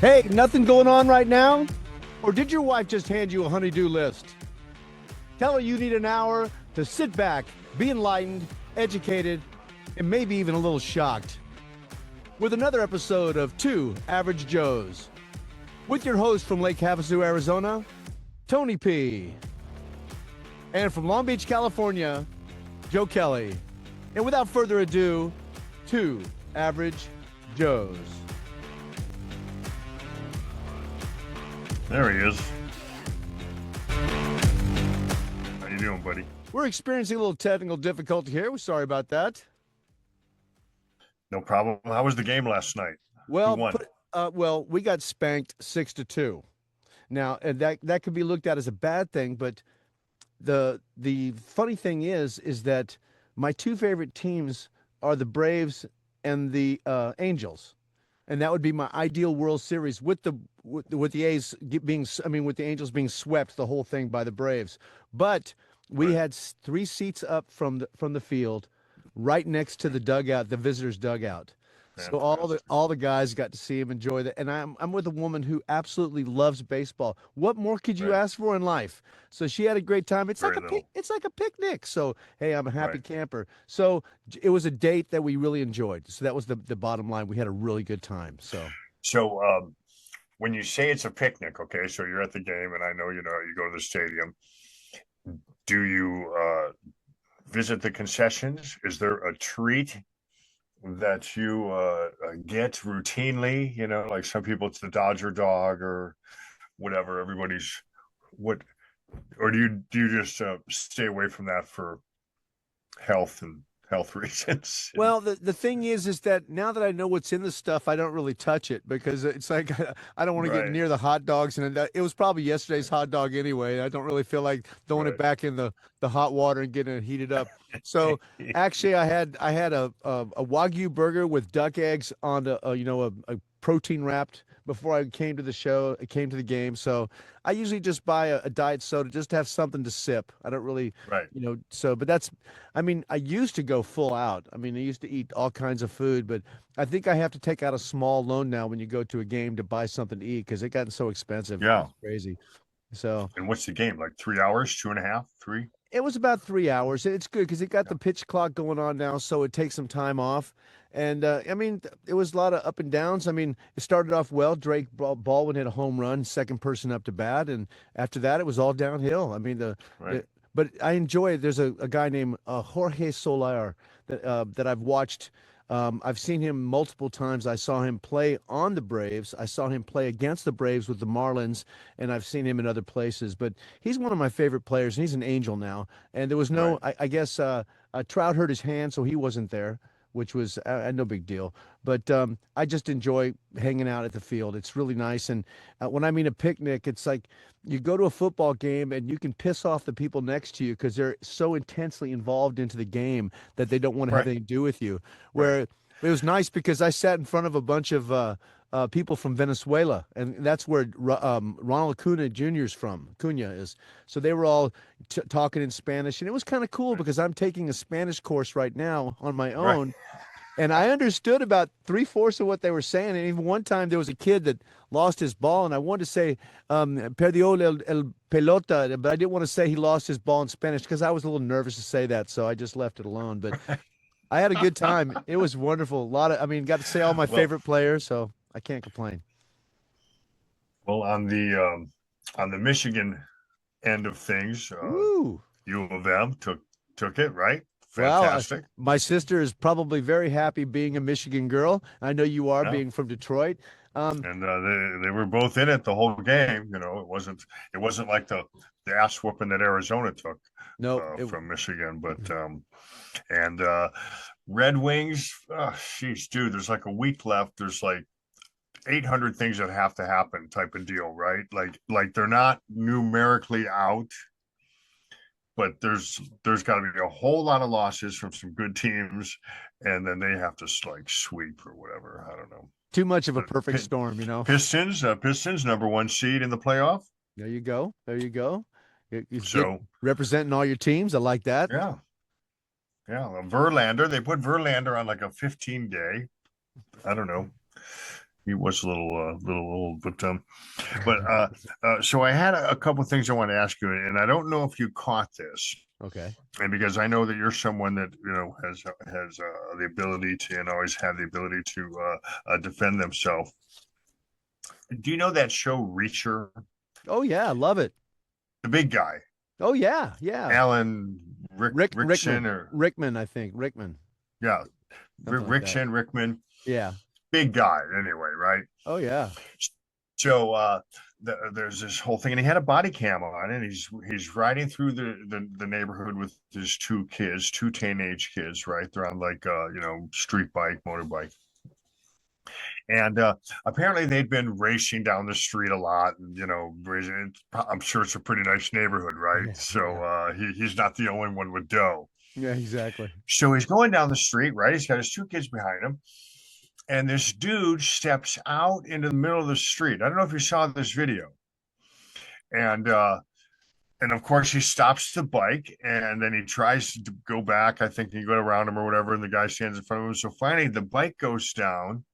Hey, nothing going on right now? Or did your wife just hand you a honey-do list? Tell her you need an hour to sit back, be enlightened, educated, and maybe even a little shocked. With another episode of Two Average Joes. With your host from Lake Havasu, Arizona, Tony P. And from Long Beach, California, Joe Kelly. And without further ado, Two Average Joes. There he is. How you doing, buddy? We're experiencing a little technical difficulty here. We're sorry about that. No problem. How was the game last night? Well, Who won? we got spanked 6-2. Now, and that could be looked at as a bad thing, but the funny thing is that my two favorite teams are the Braves and the Angels, and that would be my ideal World Series with the A's with the Angels being swept the whole thing by the Braves. But we had three seats up from the field, right next to the dugout, the visitors' dugout. So all the guys got to see him enjoy that, and I'm with a woman who absolutely loves baseball. What more could you ask for in life? So she had a great time. It's like a picnic. So hey, I'm a happy camper. So it was a date that we really enjoyed. So that was the bottom line. We had a really good time. So when you say it's a picnic, okay, so you're at the game, and I know you go to the stadium. Do you visit the concessions? Is there a treat that you get routinely? Like some people, it's the Dodger dog or whatever. Or do you just stay away from that for health reasons? Well, the thing is that now that I know what's in the stuff, I don't really touch it because it's like I don't want to get near the hot dogs, and it was probably yesterday's hot dog anyway. I don't really feel like throwing it back in the hot water and getting it heated up. So actually, I had a Wagyu burger with duck eggs on a protein wrapped before I came to the game. So I usually just buy a diet soda just to have something to sip. I don't really, but I used to go full out. I used to eat all kinds of food, but I think I have to take out a small loan now when you go to a game to buy something to eat because it gotten so expensive. Yeah. It's crazy. So. And what's the game? Like 3 hours, 2.5, 3? It was about 3 hours. It's good because it got the pitch clock going on now, so it takes some time off. And it was a lot of up and downs. It started off well. Drake Baldwin hit a home run, second person up to bat, and after that, it was all downhill. But I enjoy it. There's a guy named Jorge Soler that I've watched. I've seen him multiple times. I saw him play on the Braves. I saw him play against the Braves with the Marlins, and I've seen him in other places. But he's one of my favorite players, and he's an Angel now. And there was I guess Trout hurt his hand, so he wasn't there, which was no big deal. But I just enjoy hanging out at the field. It's really nice. And when I mean a picnic, it's like you go to a football game and you can piss off the people next to you because they're so intensely involved into the game that they don't want to have anything to do with you. Where it was nice because I sat in front of a bunch of people from Venezuela, and that's where Ronald Acuna Jr. is from. Acuna is. So they were all talking in Spanish, and it was kind of cool because I'm taking a Spanish course right now on my own. And I understood about 3/4 of what they were saying. And even one time there was a kid that lost his ball, and I wanted to say perdió el pelota, but I didn't want to say he lost his ball in Spanish because I was a little nervous to say that, so I just left it alone. But I had a good time. It was wonderful. Got to say all my favorite players, so I can't complain. Well, on the Michigan end of things, U of M took it, right? Fantastic. Well, my sister is probably very happy being a Michigan girl. I know you are, being from Detroit. And they were both in it the whole game. It wasn't like the ass whooping that Arizona took from Michigan. But and Red Wings, dude, there's like a week left. There's like 800 things that have to happen type of deal, right? Like they're not numerically out, but there's got to be a whole lot of losses from some good teams, and then they have to sweep or whatever. I don't know. Too much of a perfect storm, Pistons number 1 seed in the playoff. There you go. So representing all your teams. I like that. Yeah. Verlander. They put Verlander on like a 15-day. I don't know. He was a little old, but so I had a couple of things I want to ask you, and I don't know if you caught this, Okay. and because I know that you're someone that has the ability to and always had the ability to defend themselves. Do you know that show Reacher? Oh yeah, I love it. The big guy, Oh yeah, yeah. Alan Rickson, Rickman, or Rickman, I think Rickman, yeah, something like that. Rickman, Yeah. big guy anyway, right? Oh yeah. So there's this whole thing, and he had a body cam on, and he's riding through the neighborhood with his two kids, two teenage kids, right? They're on like street bike, motorbike, and apparently they'd been racing down the street a lot, and I'm sure it's a pretty nice neighborhood, right? Yeah. So Yeah. he's not the only one with dough. Yeah. Exactly. So he's going down the street, right? He's got his two kids behind him, and this dude steps out into the middle of the street. I don't know if you saw this video, and of course he stops the bike, and then he tries to go back. I think he go around him or whatever, and the guy stands in front of him. So finally, the bike goes down,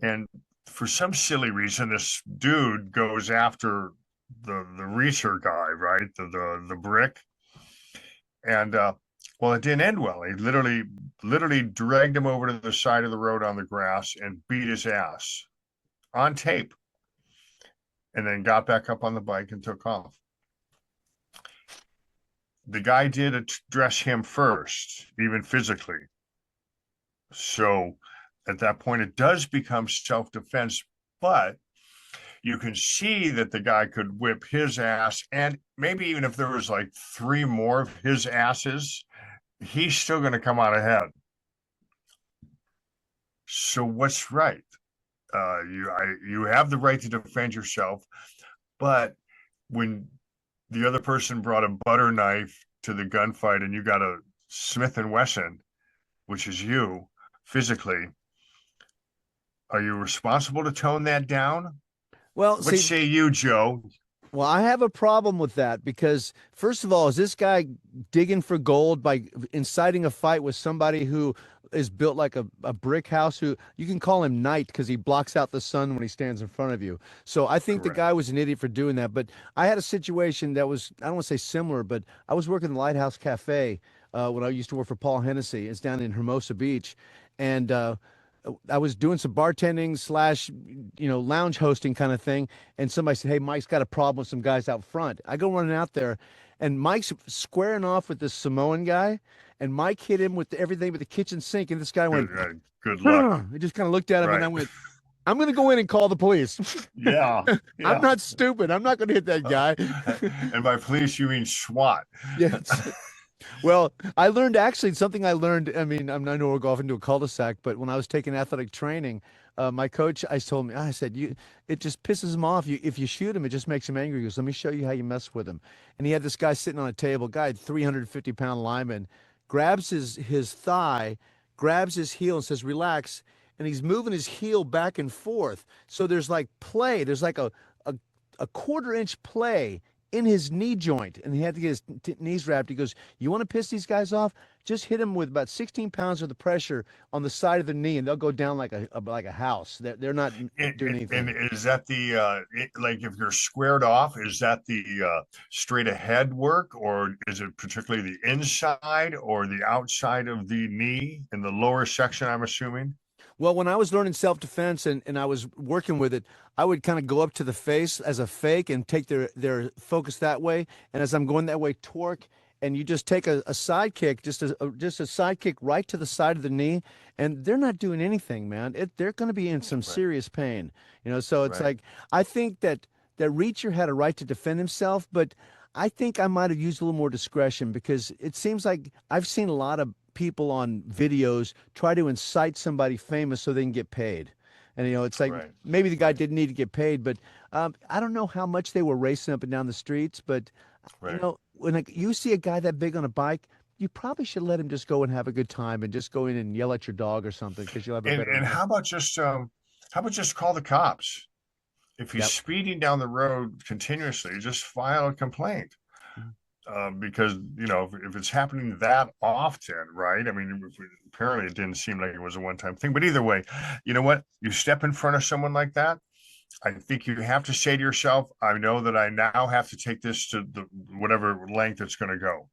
and for some silly reason, this dude goes after the research guy, right? The brick, and well, it didn't end well. He literally dragged him over to the side of the road on the grass and beat his ass on tape, and then got back up on the bike and took off. The guy did address him first, even physically. So at that point, it does become self-defense, but you can see that the guy could whip his ass, and maybe even if there was like three more of his asses, he's still going to come out ahead. So what's right? You have the right to defend yourself, but when the other person brought a butter knife to the gunfight and you got a Smith and Wesson, which is you physically, are you responsible to tone that down? Well, What see, say you, Joe? well, I have a problem with that because, first of all, is this guy digging for gold by inciting a fight with somebody who is built like a brick house? Who you can call him Knight because he blocks out the sun when he stands in front of you. So I think the Correct. guy was an idiot for doing that. But I had a situation that was, I don't want to say similar, but I was working in the Lighthouse Cafe when I used to work for Paul Hennessy. It's down in Hermosa Beach. And I was doing some bartending slash, lounge hosting kind of thing. And somebody said, "Hey, Mike's got a problem with some guys out front." I go running out there, and Mike's squaring off with this Samoan guy, and Mike hit him with everything but the kitchen sink. And this guy went, good luck. He just kind of looked at him, Right. and I went, "I'm going to go in and call the police." Yeah. I'm not stupid. I'm not going to hit that guy. And by police, you mean SWAT. Yes. Well, I learned actually something I learned. I mean, I know we're going into a cul-de-sac, but when I was taking athletic training, my coach, I told me, I said, it just pisses him off. If you shoot him, it just makes him angry. He goes, "Let me show you how you mess with him." And he had this guy sitting on a table, guy, 350-pound lineman, grabs his thigh, grabs his heel and says, "Relax." And he's moving his heel back and forth. So there's like play. There's like a quarter-inch play in his knee joint, and he had to get his knees wrapped. He goes, "You want to piss these guys off? Just hit them with about 16 pounds of the pressure on the side of the knee, and they'll go down like a house. They're not doing anything." And is that like if you're squared off, is that the straight ahead work, or is it particularly the inside or the outside of the knee in the lower section, I'm assuming? Well, when I was learning self-defense and I was working with it, I would kind of go up to the face as a fake and take their focus that way. And as I'm going that way, torque, and you just take a side kick, just a side kick right to the side of the knee, and they're not doing anything, man. They're going to be in some Right. serious pain, So it's Right. like I think that Reacher had a right to defend himself, but I think I might have used a little more discretion because it seems like I've seen a lot of people on videos try to incite somebody famous so they can get paid. And it's like Right. maybe the guy Right. didn't need to get paid, but I don't know how much they were racing up and down the streets. But Right. when you see a guy that big on a bike, you probably should let him just go and have a good time and just go in and yell at your dog or something because you'll have a better. And how about just call the cops? If he's Yep. speeding down the road continuously, just file a complaint. Mhm. because if it's happening that often, right? I mean, apparently it didn't seem like it was a one-time thing. But either way, you know what? You step in front of someone like that, I think you have to say to yourself, I know that I now have to take this to the whatever length it's going to go.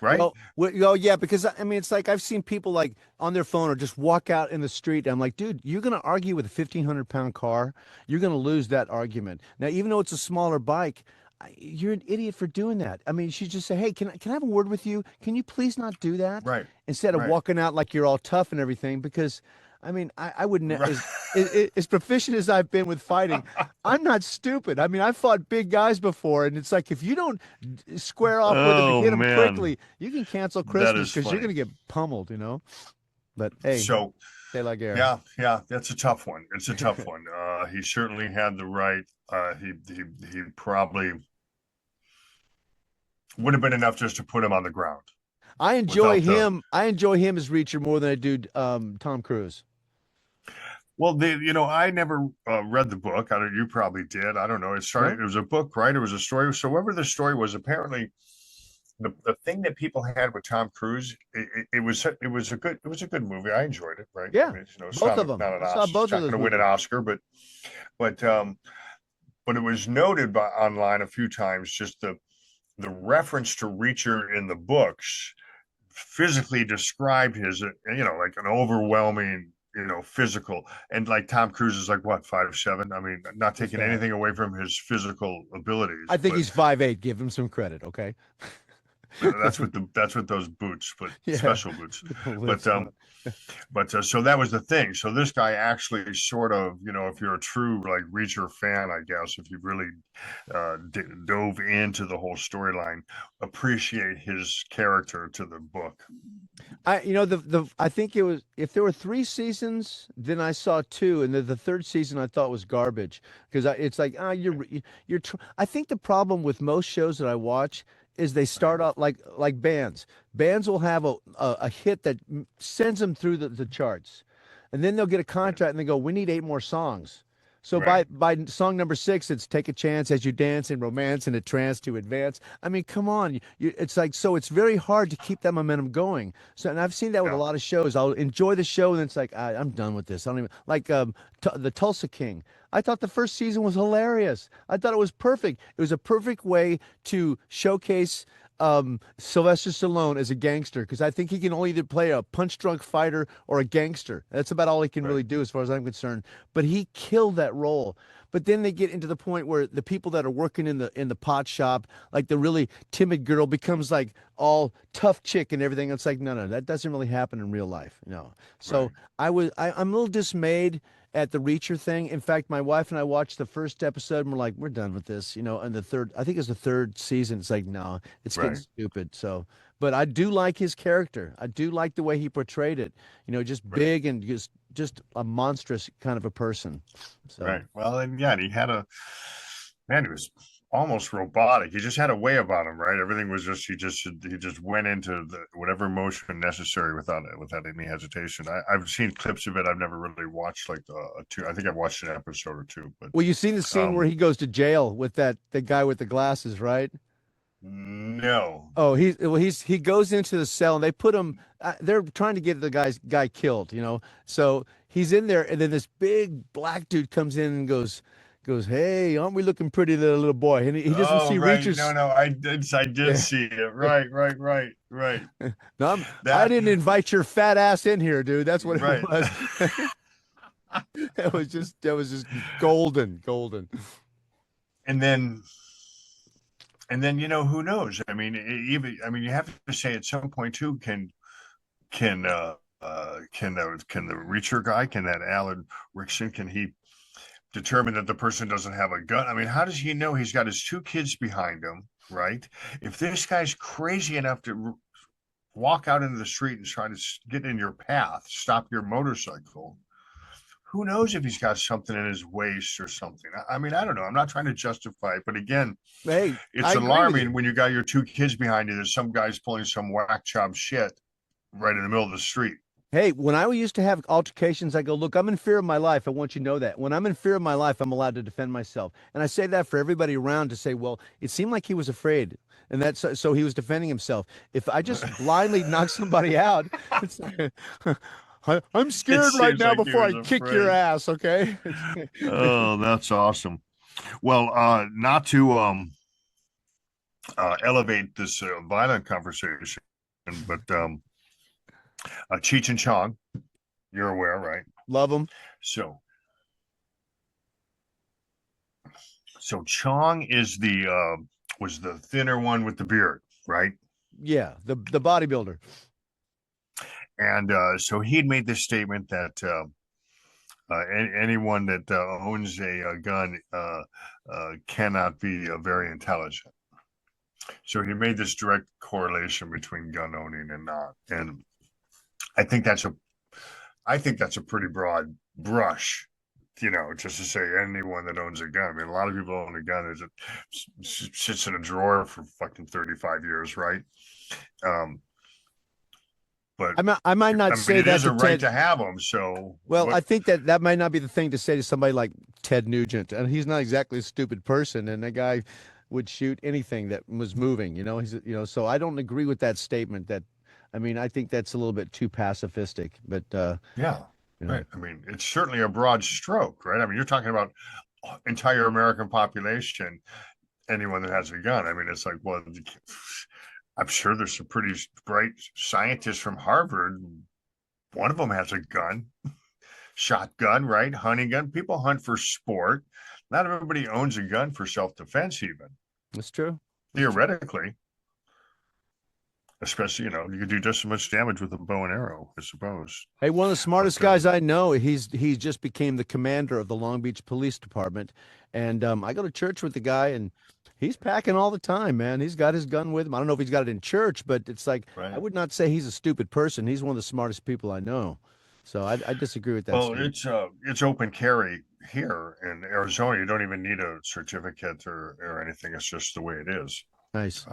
Right? Well, yeah, because I mean, it's like I've seen people like on their phone or just walk out in the street. And I'm like, dude, you're gonna argue with a 1,500 pound car. You're gonna lose that argument. Now, even though it's a smaller bike, you're an idiot for doing that. I mean, you should just say, hey, can I have a word with you? Can you please not do that? Right. Instead of Right. walking out like you're all tough and everything. Because, I mean, I wouldn't Right. as proficient as I've been with fighting. I'm not stupid. I mean, I fought big guys before, and it's like if you don't square off with them and Oh hit them man, quickly, you can cancel that Christmas is because you're funny. going to get pummeled. But hey, So c'est la guerre. yeah, that's a tough one. It's a tough one. He certainly had the right. He probably would have been enough just to put him on the ground I enjoy without the. him. I enjoy him as Reacher more than I do Tom Cruise. Well, I never read the book. I don't. You probably did. I don't know. It started. No? It was a book, right? It was a story. So whatever the story was, apparently the thing that people had with Tom Cruise, it was a good movie. I enjoyed it. Right. I Yeah, mean, it's both not of a, them. not an I saw Oscar. It's both of not those going to win an movies. Oscar, but it was noted online a few times just the reference to Reacher in the books physically described his like an overwhelming physical, and like Tom Cruise is like what, 5'7". I mean, not If taking that. anything away from his physical I abilities, think but he's 5'8". Give him some credit, okay? that's what those boots, but Yeah, special boots. the But lips on it. so that was the thing. So this guy actually sort of, if you're a true like Reacher fan, I guess, if you really dove into the whole storyline, appreciate his character to the book. I think it was if there were 3 seasons, then I saw two, and the third season I thought was garbage because it's like I think the problem with most shows that I watch is they Right. start out like bands. Bands will have a hit that sends them through the charts, and then they'll get a Right. contract and they go, we need 8 more songs. So Right. by song number 6, it's take a chance as you dance in romance and a trance to advance. I mean, come on, it's like so it's very hard to keep that momentum going. So and I've seen that with a Yeah. lot of shows. I'll enjoy the show and it's like I'm done with this. I don't even like the Tulsa King. I thought the first season was hilarious. I thought it was perfect. It was a perfect way to showcase Sylvester Stallone as a gangster because I think he can only either play a punch drunk fighter or a gangster. That's about all he can Right. really do as far as I'm concerned. But he killed that role. But then they get into the point where the people that are working in the pot shop, like the really timid girl, becomes like all tough chick and everything. It's like no, that doesn't really happen in real life. So Right. I'm a little dismayed at the Reacher thing. In fact, my wife and I watched the first episode and we're like, we're done with this. And the third, I think it's the third season. It's like, no, it's getting Right. stupid. So, but I do like his character. I do like the way he portrayed it. Just Right. big and just a monstrous kind of a person. So, Right. Well, and yeah, he had a man. He was almost robotic. He just had a way about him, right? Everything was just he just went into the whatever motion necessary without any hesitation. I've seen clips of it. I've never really watched like a two. I think I've watched an episode or two, but well, you've seen the scene where um, he goes to jail with the guy with the glasses, right? no. Oh, he goes into the cell and they put him. They're trying to get the guy killed. So he's in there, and then this big black dude comes in and goes, "Hey, aren't we looking pretty, there, little boy?" And he doesn't Oh, see right. No, Reacher's. no. I did Yeah. see it. Right. Right. Right. Right. No, I That. didn't invite your fat ass in here, dude. That's what it Right. was. That was just golden, golden. and then who knows? I mean, even you have to say at some point too, can the Reacher guy, can that Alan Rickson, can he determine that the person doesn't have a gun? I mean, how does he know? He's got his 2 kids behind him, right? If this guy's crazy enough to walk out into the street and try to get in your path, stop your motorcycle, who knows if he's got something in his waist or something? I mean, I don't know. I'm not trying to justify it, but again, Hey, I it's agree with alarming you. when you got your 2 kids behind you. There's some guys pulling some whack job shit right in the middle of the street. Hey, when I used to have altercations, I go, look, I'm in fear of my life. I want you to know that. When I'm in fear of my life, I'm allowed to defend myself. And I say that for everybody around to say, well, it seemed like he was afraid. And that's so he was defending himself. If I just blindly knock somebody out, it's like, I'm It scared right seems now like he before was I kick your afraid. ass, okay? Oh, that's awesome. Well, not to elevate this violent conversation, but Cheech and Chong, you're aware, right? Love him. So, so Chong is the was the thinner one with the beard, right? Yeah, the bodybuilder. And so he had made this statement that anyone that owns a gun cannot be very intelligent. So he made this direct correlation between gun owning and not. And I think that's a I think that's a pretty broad brush, just to say anyone that owns a gun. I mean, a lot of people own a gun that sits in a drawer for fucking 35 years, right? Um, but I might not I mean, say it that is to a right Ted. to have them. So Well, what? I think that that might not be the thing to say to somebody like Ted Nugent, and he's not exactly a stupid person, and that guy would shoot anything that was moving, so I don't agree with that statement that, I mean, I think that's a little bit too pacifistic, but Yeah, you know. right. I mean, it's certainly a broad stroke, right? I mean, you're talking about entire American population, anyone that has a gun. I mean, it's like, well, I'm sure there's some pretty bright scientists from Harvard. One of them has a gun, shotgun, right? Hunting gun. People hunt for sport. Not everybody owns a gun for self-defense, even That's true. That's true. theoretically. Especially, you could do just as much damage with a bow and arrow, I suppose. Hey, one of the smartest But guys I know, he's just became the commander of the Long Beach Police Department, and I go to church with the guy, and he's packing all the time, man. He's got his gun with him. I don't know if he's got it in church, but it's like I right. would not say he's a stupid person. He's one of the smartest people I know. So I disagree with that Well, statement. it's open carry here in Arizona. You don't even need a certificate or anything. It's just the way it is. Nice.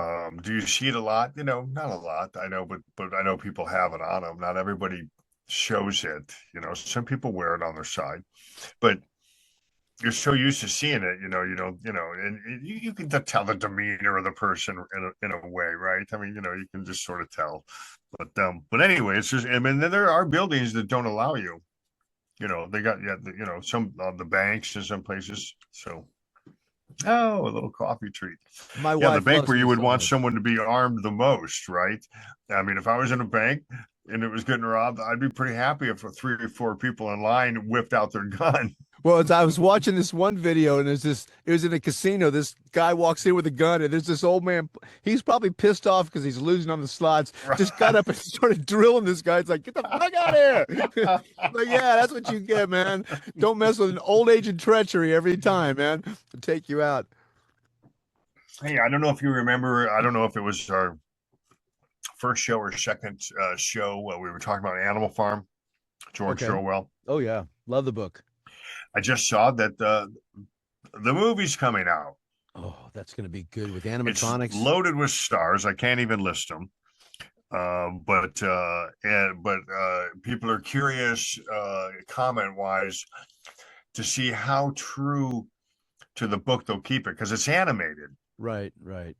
Do you see it a lot? Not a lot. I know, but I know people have it on them. Not everybody shows it. Some people wear it on their side, but you're so used to seeing it. You don't. And you can tell the demeanor of the person in a way, right? I mean, you can just sort of tell. But anyway, it's just. I mean, there are buildings that don't allow you. They got some of the banks in some places. So oh, a little coffee treat. My Yeah, the wife bank loves where me you would so want much. someone to be armed the most, right? I mean, if I was in a bank and it was getting robbed, I'd be pretty happy if 3 or 4 people in line whipped out their gun. Well, I was watching this one video, and it was in a casino. This guy walks in with a gun, and there's this old man. He's probably pissed off because he's losing on the slots. Just got up and started drilling this guy. It's like, get the fuck out of here. Like, yeah, that's what you get, man. Don't mess with an old age and treachery every time, man. To take you out. Hey, I don't know if you remember. I don't know if it was our first show or second show. We were talking about Animal Farm, George Okay. Orwell. Oh yeah, love the book. I just saw that the movie's coming out. Oh, that's gonna be good with It's animatronics. loaded with stars. I can't even list them. But people are curious, comment wise, to see how true to the book they'll keep it because it's animated. Right, right.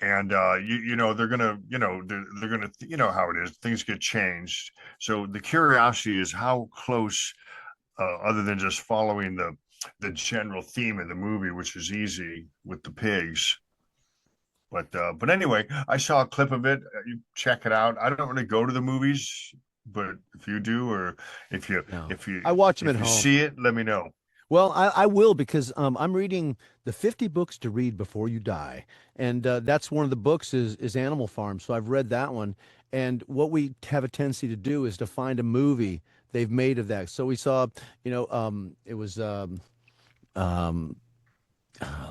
And they're gonna they're gonna how it is, things get changed, so the curiosity is how close, other than just following the general theme of the movie, which is easy with the pigs. But anyway, I saw a clip of it. You check it out. I don't really go to the movies, but if you do, or if you No, if you I watch them at if you home. see it, let me know. Well, I will because I'm reading the 50 books to read before you die, and that's one of the books is Animal Farm. So I've read that one, and what we have a tendency to do is to find a movie they've made of that. So we saw, it was let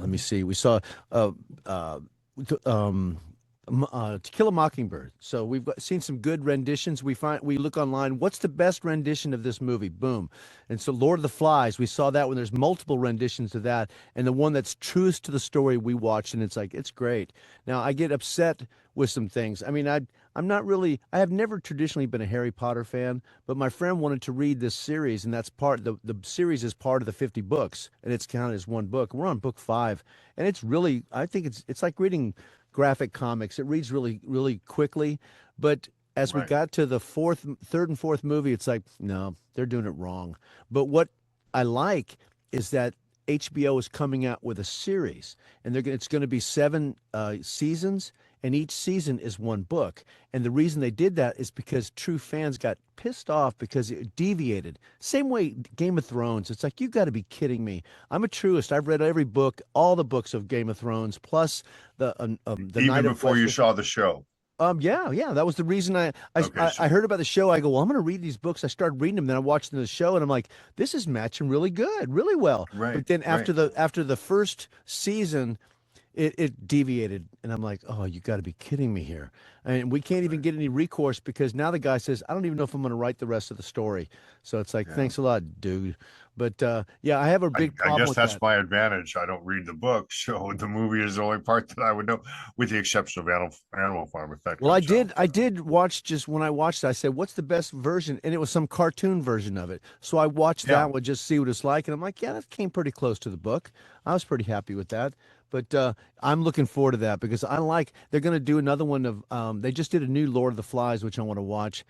me see, we saw uh, um, To Kill a Mockingbird. So seen some good renditions. We look online. What's the best rendition of this movie? Boom. And so Lord of the Flies, we saw that when there's multiple renditions of that, and the one that's truest to the story we watched, and it's like it's great. Now I get upset with some things. I mean, I'm not really. I have never traditionally been a Harry Potter fan, but my friend wanted to read this series, and that's the series is part of the 50 books, and it's counted as one book. We're on book 5, and it's really. I think it's like reading graphic comics. It reads really, really quickly. But as we got to the third and fourth movie, it's like, no, they're doing it wrong. But what I like is that HBO is coming out with a series, and it's going to be 7 seasons, and each season is one book. And the reason they did that is because true fans got pissed off because it deviated. Same way Game of Thrones. It's like, you got to be kidding me. I'm a truist. I've read every book, all the books of Game of Thrones, plus the even Night before of you saw the show. Yeah. That was the reason I heard about the show. I go, well, I'm going to read these books. I started reading them, then I watched the show, and I'm like, this is matching really good, really well. Right. But then after the first season, it deviated, and I'm like, oh, you got to be kidding me here. And we can't even get any recourse because now the guy says, I don't even know if I'm going to write the rest of the story. So it's like, thanks a lot, dude. But yeah, I have a big problem. I guess with that's that. my advantage. I don't read the book, so the movie is the only part that I would know, with the exception of Animal Farm. If that Well, comes I did watch just when I watched it, I said, what's the best version? And it was some cartoon version of it. So I watched that one just to see what it's like. And I'm like, yeah, that came pretty close to the book. I was pretty happy with that. But I'm looking forward to that because they're going to do another one of, they just did a new Lord of the Flies, which I want to watch.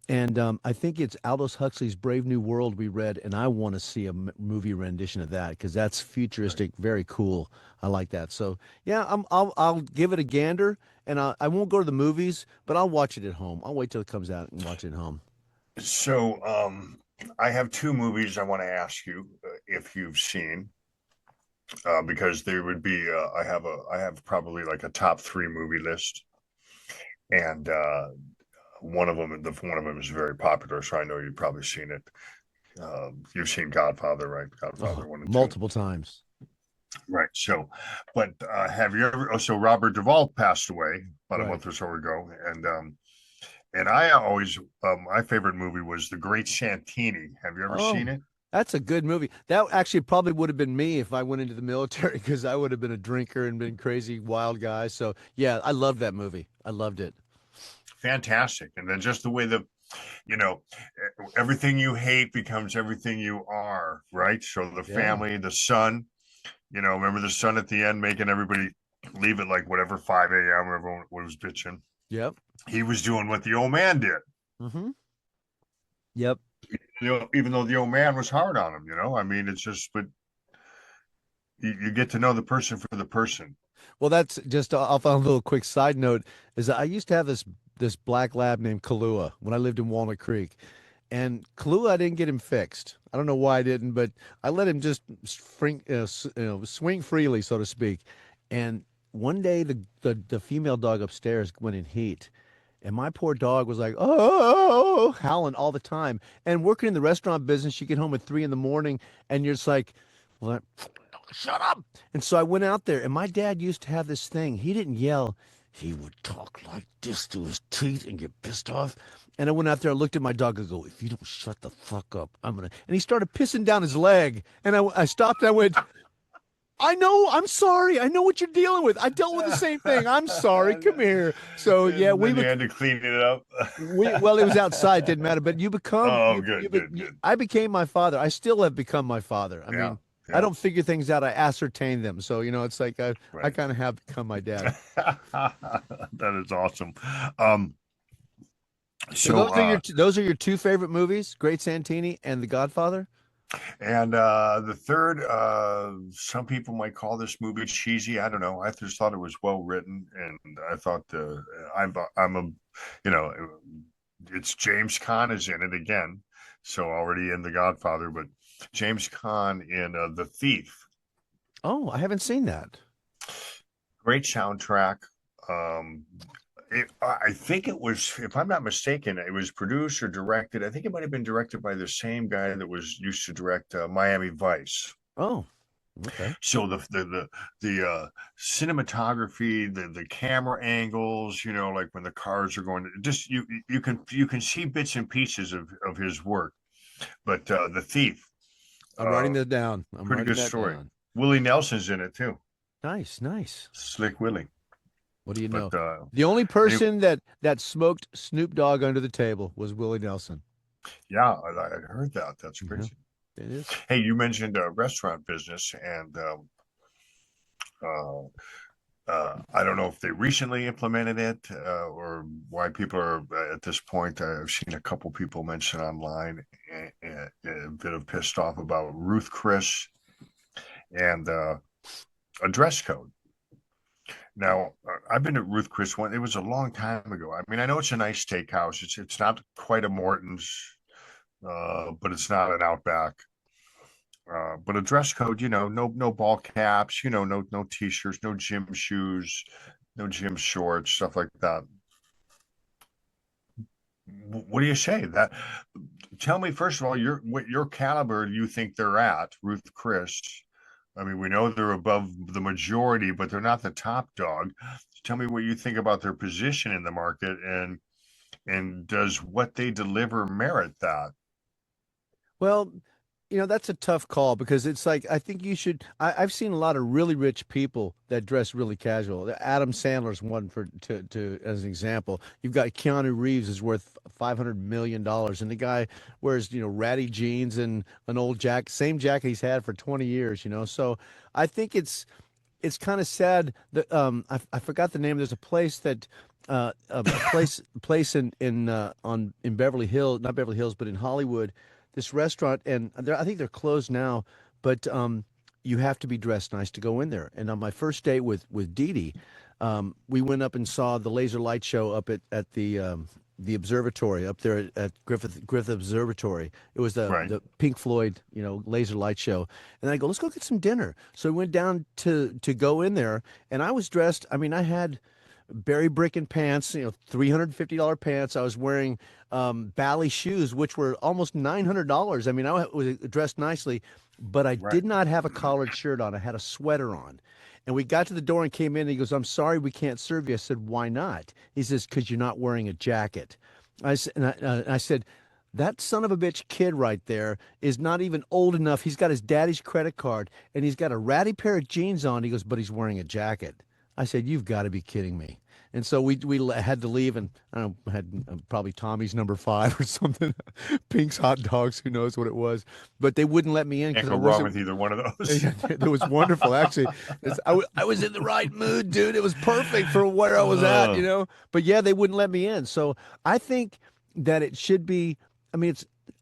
And I think it's Aldous Huxley's Brave New World we read, and I want to see a movie rendition of that because that's futuristic, very cool. I like that. So yeah, I'll give it a gander, and I won't go to the movies, but I'll watch it at home. I'll wait till it comes out and watch it at home. So I have 2 movies I want to ask you if you've seen, because there would be I have probably like a top 3 movie list, and one of them is very popular, so I know you've probably seen it. You've seen Godfather, right? Godfather 1 and 2. Multiple times. Right. So, but have you ever? So Robert Duvall passed away about a month or so ago, and I always my favorite movie was The Great Santini. Have you ever seen it? That's a good movie. That actually probably would have been me if I went into the military because I would have been a drinker and been crazy wild guy. So yeah, I loved that movie. I loved it. Fantastic. And then just the way you know, everything you hate becomes everything you are, right? So the family, the son, remember the son at the end making everybody leave at like whatever 5 a.m. Everyone was bitching. Yep. He was doing what the old man did. Mm-hmm. Yep. Even though the old man was hard on him, I mean, it's just, but you get to know the person for the person. Well, that's just off on a little quick side note is I used to have this black lab named Kahlua when I lived in Walnut Creek. And Kahlua, I didn't get him fixed. I don't know why I didn't, but I let him just swing freely, so to speak. And one day, the female dog upstairs went in heat, and my poor dog was like, oh, howling all the time. And working in the restaurant business, you get home at 3 in the morning, and you're just like, well, shut up. And so I went out there, and my dad used to have this thing. He didn't yell. He would talk like this to his teeth and get pissed off. And I went out there, I looked at my dog, and go, if you don't shut the fuck up, I'm going to. And he started pissing down his leg. And I stopped and I went, I know, I'm sorry. I know what you're dealing with. I dealt with the same thing. I'm sorry. Come here. So, yeah, we had to clean it up. Well, it was outside. Didn't matter. But you become. Oh, good. I became my father. I still have become my father. I mean, I don't figure things out. I ascertain them. So, it's like I kind of have become my dad. That is awesome. So those are your 2 favorite movies, Great Santini and The Godfather? And the third, some people might call this movie cheesy. I don't know. I just thought it was well written, and I thought it's James Caan is in it again, so already in The Godfather, but James Caan in The Thief. Oh, I haven't seen that. Great soundtrack. I think it was, if I'm not mistaken, it was produced or directed. I think it might have been directed by the same guy that was used to direct Miami Vice. Oh, Okay. So the cinematography, the camera angles, like when the cars are going, just you can see bits and pieces of his work. But The Thief, I'm writing that down. I'm pretty writing good that story. down. Willie Nelson's in it too. Nice, nice. Slick Willie. What do you But know? The only anyway, person that smoked Snoop Dogg under the table was Willie Nelson. yeah, I heard that. That's Yeah, crazy. it is. Hey, you mentioned restaurant business, and uh, I don't know if they recently implemented it or why people are at this point. I've seen a couple people mention online a bit of pissed off about Ruth Chris and a dress code. Now, I've been at Ruth Chris one. It was a long time ago. I mean, I know it's a nice steakhouse. It's not quite a Morton's, but it's not an Outback. But a dress code, no ball caps, no t-shirts, no gym shoes, no gym shorts, stuff like that. What do you say? That tell me first of all, what your caliber do you think they're at, Ruth Chris? I mean, we know they're above the majority, but they're not the top dog. Tell me what you think about their position in the market, and does what they deliver merit that? Well, that's a tough call because it's like I think you should. I've seen a lot of really rich people that dress really casual. Adam Sandler's one for to as an example. You've got Keanu Reeves is worth $500 million, and the guy wears ratty jeans and an old jacket, same jacket he's had for 20 years. So I think it's kind of sad that I forgot the name. There's a place that a place in Beverly Hills, not Beverly Hills, but in Hollywood, this restaurant, and I think they're closed now, but you have to be dressed nice to go in there. And on my first date with Dee Dee, we went up and saw the laser light show up at the observatory up there at Griffith Observatory. It was the Right, the Pink Floyd, laser light show. And I go, let's go get some dinner. So we went down to go in there, and I was dressed. I mean, I had Barry Bricken pants, $350 pants. I was wearing Bally shoes, which were almost $900. I mean, I was dressed nicely, but I right. did not have a collared shirt on. I had a sweater on. And we got to the door and came in. And he goes, "I'm sorry, we can't serve you." I said, "Why not?" He says, "Because you're not wearing a jacket." I said, "That son of a bitch kid right there is not even old enough. He's got his daddy's credit card and he's got a ratty pair of jeans on." He goes, "But he's wearing a jacket." I said, "You've got to be kidding me." And so we had to leave, and I don't know, had probably Tommy's number five or something, Pink's hot dogs, who knows what it was, but they wouldn't let me in Can't because go I wrong wasn't. with either one of those. It was wonderful, actually. I was in the right mood, dude. It was perfect for where I was at. uh, But yeah, they wouldn't let me in. So I think that it should be. I mean,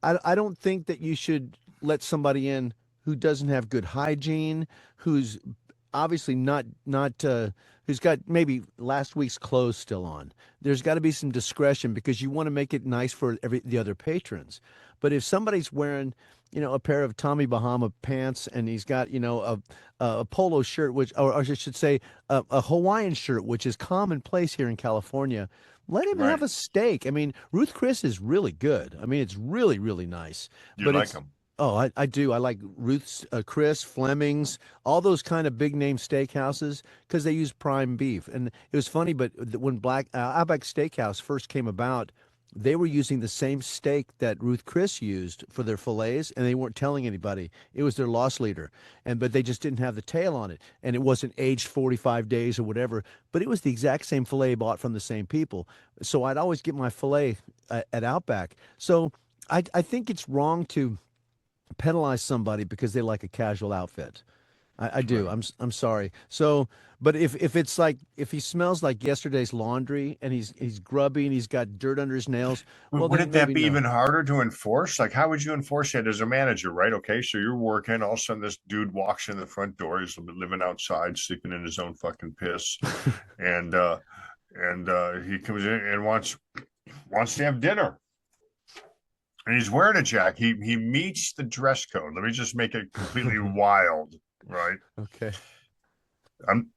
I don't think that you should let somebody in who doesn't have good hygiene, who's obviously not who's got maybe last week's clothes still on. There's got to be some discretion because you want to make it nice for the other patrons. But if somebody's wearing, a pair of Tommy Bahama pants and he's got, a polo shirt, or I should say a Hawaiian shirt, which is commonplace here in California, let him have right. a steak. I mean, Ruth Chris is really good. I mean, it's really, really nice. You But like it's them. Oh, I do. I like Ruth's, Chris, Fleming's, all those kind of big name steakhouses because they use prime beef. And it was funny, but when Outback Steakhouse first came about, they were using the same steak that Ruth Chris used for their fillets, and they weren't telling anybody. It was their loss leader, but they just didn't have the tail on it, and it wasn't aged 45 days or whatever. But it was the exact same fillet bought from the same people. So I'd always get my fillet at Outback. So I think it's wrong to penalize somebody because they like a casual outfit. I do. Right. I'm sorry. So, but if it's like if he smells like yesterday's laundry and he's grubby and he's got dirt under his nails, well then Wouldn't that maybe be even no. harder to enforce? Like, how would you enforce that as a manager, right? Okay, so you're working, all of a sudden this dude walks in the front door, he's living outside, sleeping in his own fucking piss, and he comes in and wants to have dinner. And he's wearing a jacket. He meets the dress code. Let me just make it completely wild, right? Okay. I'm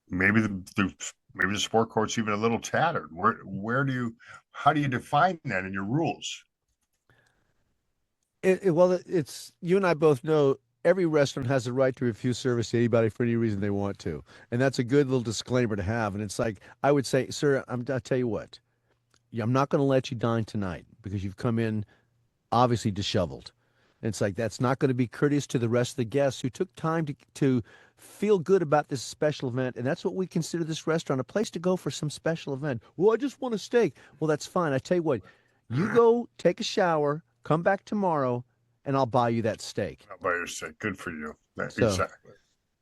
maybe maybe the sport court's even a little tattered. Where do you how do you define that in your rules? Well, it's you and I both know. every restaurant has the right to refuse service to anybody for any reason they want to. And that's a good little disclaimer to have. And it's like, I would say, sir, I'll tell you what, I'm not going to let you dine tonight because you've come in obviously disheveled. And it's like, that's not going to be courteous to the rest of the guests who took time to feel good about this special event. And that's what we consider this restaurant, a place to go for some special event. Well, I just want a steak. Well, that's fine. I tell you what, you go take a shower, come back tomorrow, and I'll buy you that steak. I'll buy your steak. Good for you. So, Exactly.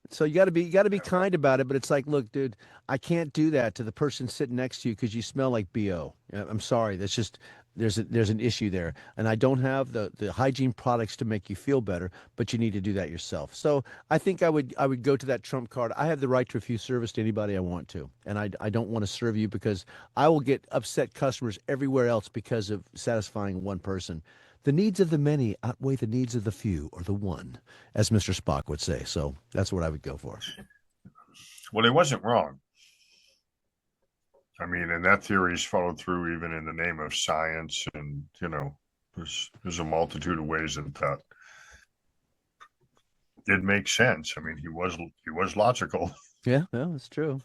so you got to be kind about it, but it's like, look, dude, I can't do that to the person sitting next to you because you smell like BO. I'm sorry. That's just there's an issue there, and I don't have the hygiene products to make you feel better, but you need to do that yourself. So I think I would go to that trump card. I have the right to refuse service to anybody I want to, and I don't want to serve you because I will get upset customers everywhere else because of satisfying one person. The needs of the many outweigh the needs of the few or the one, as Mr. Spock would say. So that's what I would go for. Well, he wasn't wrong. I mean, and that theory is followed through even in the name of science, and there's a multitude of ways that did make sense. I mean, he was logical. Yeah, well, that's true.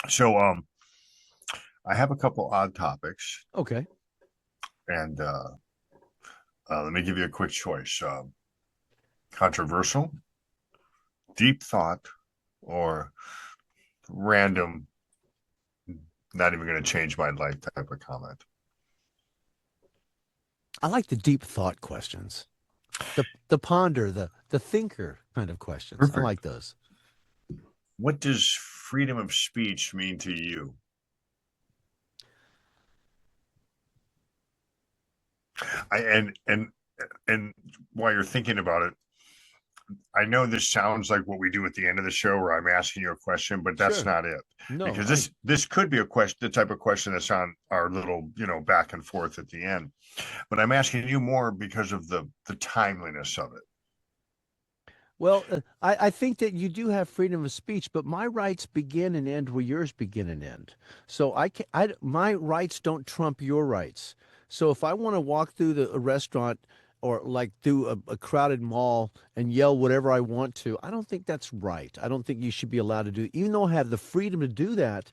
So, I have a couple odd topics. Okay. And let me give you a quick choice: controversial, deep thought, or random, not even going to change my life type of comment. I like the deep thought questions, the ponder, the thinker kind of questions. Perfect. I like those. What does freedom of speech mean to you? And while you're thinking about it, I know this sounds like what we do at the end of the show where I'm asking you a question, but that's not it. No, because this could be a question, the type of question that's on our little, back and forth at the end. But I'm asking you more because of the timeliness of it. Well, I think that you do have freedom of speech, but my rights begin and end where yours begin and end. So my rights don't trump your rights. So if I want to walk through a restaurant or like through a crowded mall and yell whatever I want to, I don't think that's right. I don't think you should be allowed to do, even though I have the freedom to do that.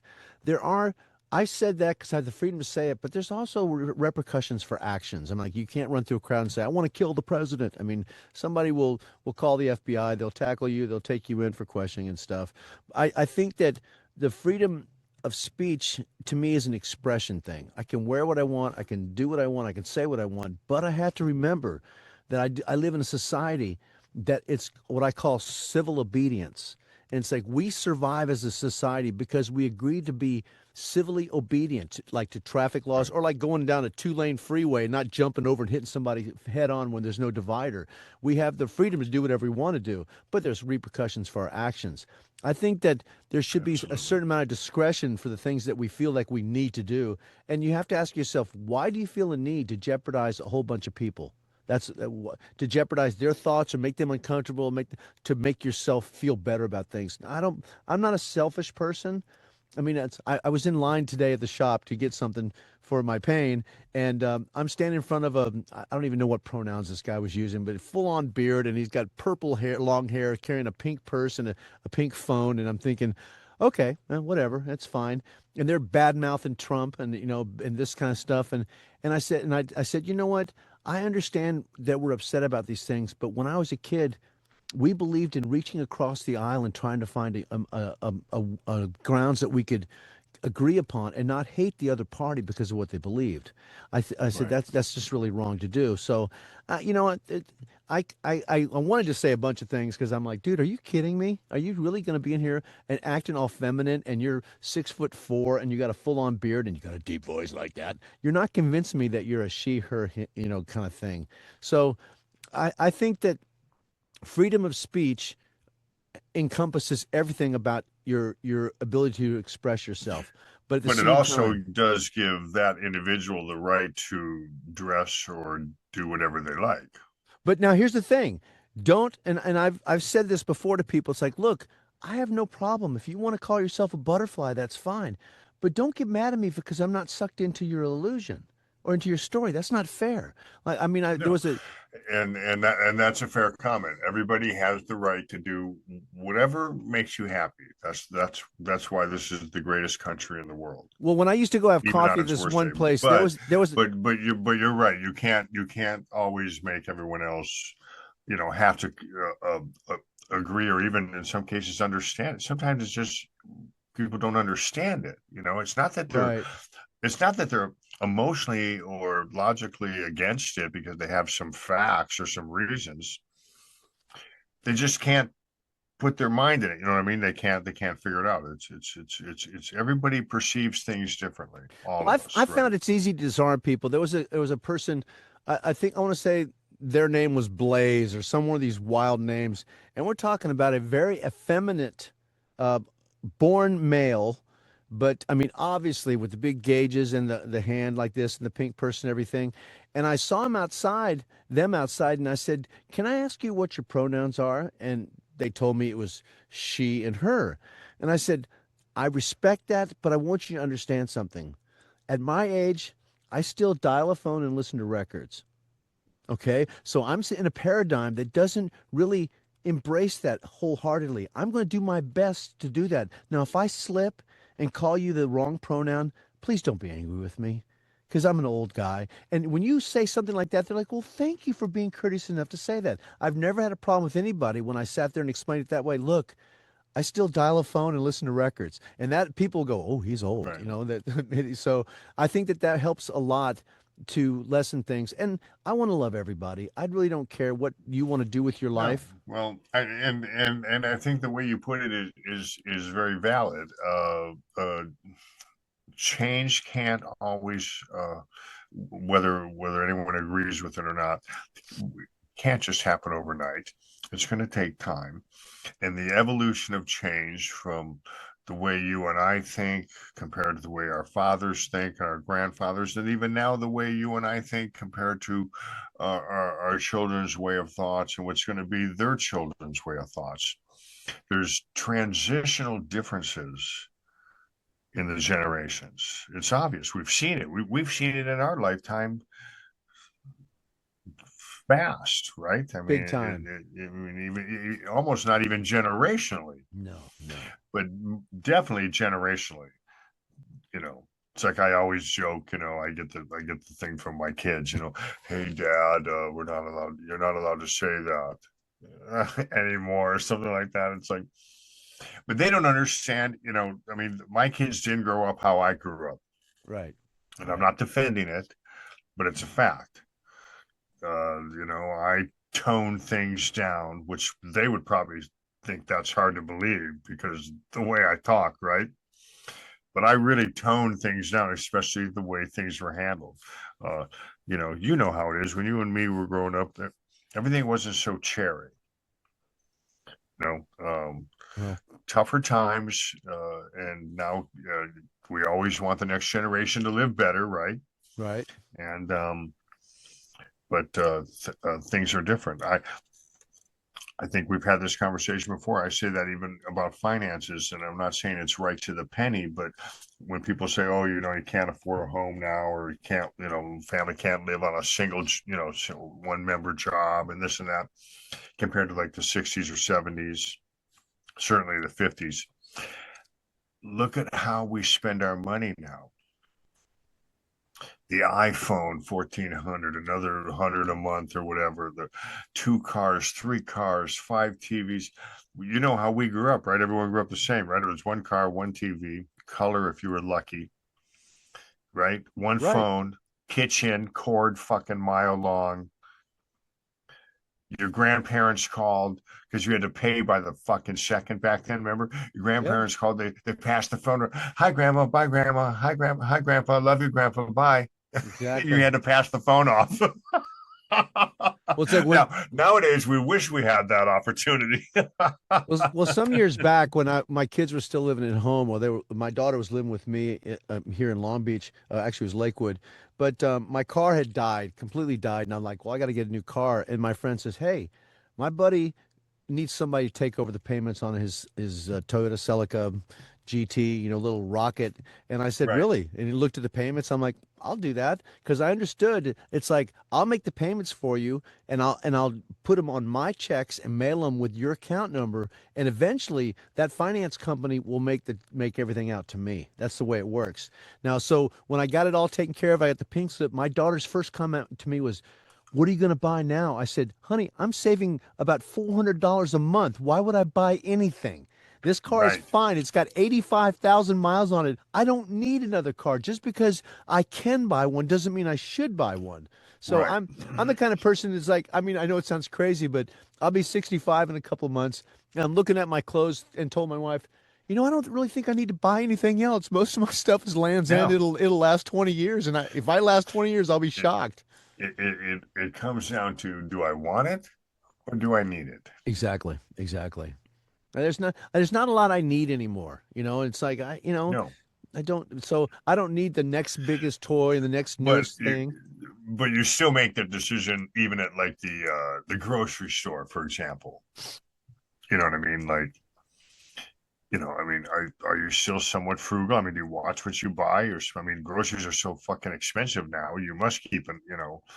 I said that because I have the freedom to say it, but there's also repercussions for actions. I'm like, you can't run through a crowd and say, I want to kill the president. I mean, somebody will call the FBI, they'll tackle you, they'll take you in for questioning and stuff. I think that the freedom of speech to me is an expression thing. I can wear what I want, I can do what I want, I can say what I want, but I have to remember that I live in a society that it's what I call civil obedience. And it's like we survive as a society because we agreed to be civilly obedient, like to traffic laws, or like going down a 2-lane freeway and not jumping over and hitting somebody head on when there's no divider. We have the freedom to do whatever we want to do, but there's repercussions for our actions. I think that there should be a certain amount of discretion for the things that we feel like we need to do. And you have to ask yourself, why do you feel a need to jeopardize a whole bunch of people? That's to jeopardize their thoughts or make them uncomfortable, to make yourself feel better about things. I'm not a selfish person. I mean, I was in line today at the shop to get something for my pain, and I'm standing in front of I don't even know what pronouns this guy was using, but full on beard, and he's got purple hair, long hair, carrying a pink purse and a pink phone, and I'm thinking, okay, whatever, that's fine. And they're bad mouthing Trump and and this kind of stuff, and I said, you know what? I understand that we're upset about these things, but when I was a kid, we believed in reaching across the aisle and trying to find a grounds that we could agree upon and not hate the other party because of what they believed. I said that's just really wrong to do. So, I wanted to say a bunch of things because I'm like, dude, are you kidding me? Are you really going to be in here and acting all feminine and you're 6'4" and you got a full on beard and you got a deep voice like that? You're not convincing me that you're a she, her, kind of thing. So I think that freedom of speech encompasses everything about your ability to express yourself. But it also does give that individual the right to dress or do whatever they like. But now here's the thing. And I've said this before to people. It's like, look, I have no problem. If you want to call yourself a butterfly, that's fine. But don't get mad at me because I'm not sucked into your illusion. or into your story. That's not fair. Like, I mean, there No, was a and that's a fair comment. Everybody has the right to do whatever makes you happy. That's why this is the greatest country in the world, well, when I used to go have even coffee on at its this worst one day. place, there was But you're right. You can't always make everyone else, have to agree or even in some cases understand it. Sometimes it's just people don't understand it. right. It's not that they're emotionally or logically against it because they have some facts or some reasons. They just can't put their mind in it. You know what I mean? They can't figure it out. It's everybody perceives things differently. All Well, of I us, right? found it's easy to disarm people. There was a person, I think I want to say their name was Blaze or some one of these wild names, and we're talking about a very effeminate, uh, born male, but I mean obviously with the big gauges and the hand like this and the pink purse and everything. And I saw them outside, and I said, "Can I ask you what your pronouns are?" And they told me it was she and her, and I said, "I respect that, but I want you to understand something. At my age, I still dial a phone and listen to records. Okay. So I'm in a paradigm that doesn't really embrace that wholeheartedly. I'm going to do my best to do that. Now, if I slip and call you the wrong pronoun, please don't be angry with me because I'm an old guy. And when you say something like that, they're like, well, thank you for being courteous enough to say that. I've never had a problem with anybody when I sat there and explained it that way. Look, I still dial a phone and listen to records, and that people go, "Oh, he's old," Right. that. So I think that helps a lot to lessen things. And I want to love everybody. I really don't care what you want to do with your No. life. Well, and I think the way you put it is very valid. Change can't always, whether anyone agrees with it or not, can't just happen overnight. It's going to take time. And the evolution of change from the way you and I think compared to the way our fathers think and our grandfathers, and even now the way you and I think compared to our children's way of thoughts and what's going to be their children's way of thoughts. There's transitional differences in the generations. It's obvious. We've seen it. We've seen it in our lifetime fast, right? I mean, Big time. I mean, even almost not even generationally, No, no. but definitely generationally. It's like I always joke. I get the thing from my kids. Hey, Dad, we're not allowed. You're not allowed to say that anymore, or something like that. It's like, but they don't understand. I mean, my kids didn't grow up how I grew up, Right, and I'm right. not defending it, but it's a fact. I tone things down, which they would probably think that's hard to believe because the way I talk, right? But I really tone things down, especially the way things were handled. Uh, you know how it is when you and me were growing up. Everything wasn't so cherry. You know, Well, tougher times, and now we always want the next generation to live better, right? right. And but things are different. I think we've had this conversation before. I say that even about finances, and I'm not saying it's right to the penny, but when people say, "Oh, you can't afford a home now, or you can't, family can't live on a single, one member job, and this and that," compared to like the '60s or '70s, certainly the '50s. Look at how we spend our money now. The iPhone 1400, another 100 a month or whatever, the 2 cars, 3 cars, 5 TVs. You know how we grew up, right? Everyone grew up the same, right? It was 1 car, 1 TV, color if you were lucky, right? One Right. phone, kitchen, cord fucking mile long. Your grandparents called because you had to pay by the fucking second back then. Remember, your Yeah, grandparents called. They passed the phone. Hi, grandma. Bye, grandma. Hi, grandma. Hi, grandpa. Love you, grandpa. Bye. You exactly. had to pass the phone off. Well, it's like when Now, nowadays, we wish we had that opportunity. well, some years back when my kids were still living at home, or my daughter was living with me here in Long Beach. Actually, it was Lakewood, but my car had died, completely died, and I'm like, well, I got to get a new car. And my friend says, hey, my buddy needs somebody to take over the payments on his Toyota Celica GT, little rocket. And I said, Right. really? And he looked at the payments. I'm like, I'll do that because I understood it's like I'll make the payments for you and I'll put them on my checks and mail them with your account number and eventually that finance company will make everything out to me. That's the way it works. Now, so when I got it all taken care of, I got the pink slip. My daughter's first comment to me was, "What are you going to buy now?" I said, "Honey, I'm saving about $400 a month. Why would I buy anything? This car is Right. fine. It's got 85,000 miles on it. I don't need another car. Just because I can buy one doesn't mean I should buy one." So Right. I'm the kind of person that's like, I mean, I know it sounds crazy, but I'll be 65 in a couple of months, and I'm looking at my clothes and told my wife, I don't really think I need to buy anything else. Most of my stuff is Land's End. Now, It'll last 20 years, and if I last 20 years, I'll be it, shocked. it comes down to, do I want it or do I need it? Exactly, exactly. There's not a lot I need anymore. It's like No. I don't so I don't need the next biggest toy and the next But newest thing. you still make the decision even at like the grocery store, for example. You know what I mean? Like, I mean, are you still somewhat frugal? I mean, do you watch what you buy? Or, I mean, groceries are so fucking expensive now. You must keep it,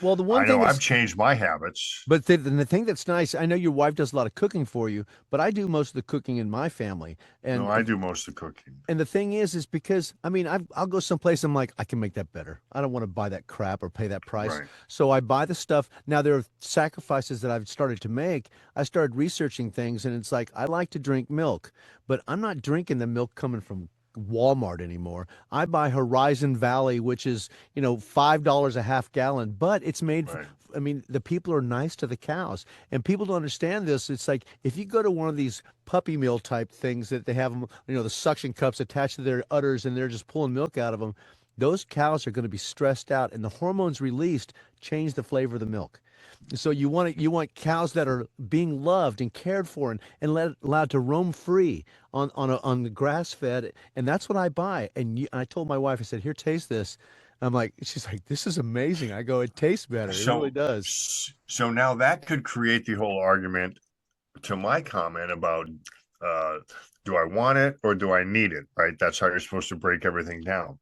Well, the one I thing know I've that's changed my habits. But the thing that's nice, I know your wife does a lot of cooking for you, but I do most of the cooking in my family. No, And I do most of the cooking. And the thing is because I mean, I'll go someplace. I'm like, I can make that better. I don't want to buy that crap or pay that price. Right. So I buy the stuff. Now there are sacrifices that I've started to make. I started researching things, and it's like I like to drink milk, but I'm not drinking the milk coming from Walmart anymore. I buy Horizon Valley, which is $5 a half gallon, but it's made. Right. I mean, the people are nice to the cows, and people don't understand this. It's like if you go to one of these puppy mill type things that they have them, the suction cups attached to their udders, and they're just pulling milk out of them. Those cows are going to be stressed out, and the hormones released change the flavor of the milk. So you want cows that are being loved and cared for and allowed to roam free on the grass fed, and that's what I buy. And I told my wife, I said, "Here, taste this." I'm like, she's like, "This is amazing." I go, "It tastes better. It really So, does." so now that could create the whole argument to my comment about, uh, do I want it or do I need it? Right. That's how you're supposed to break everything down.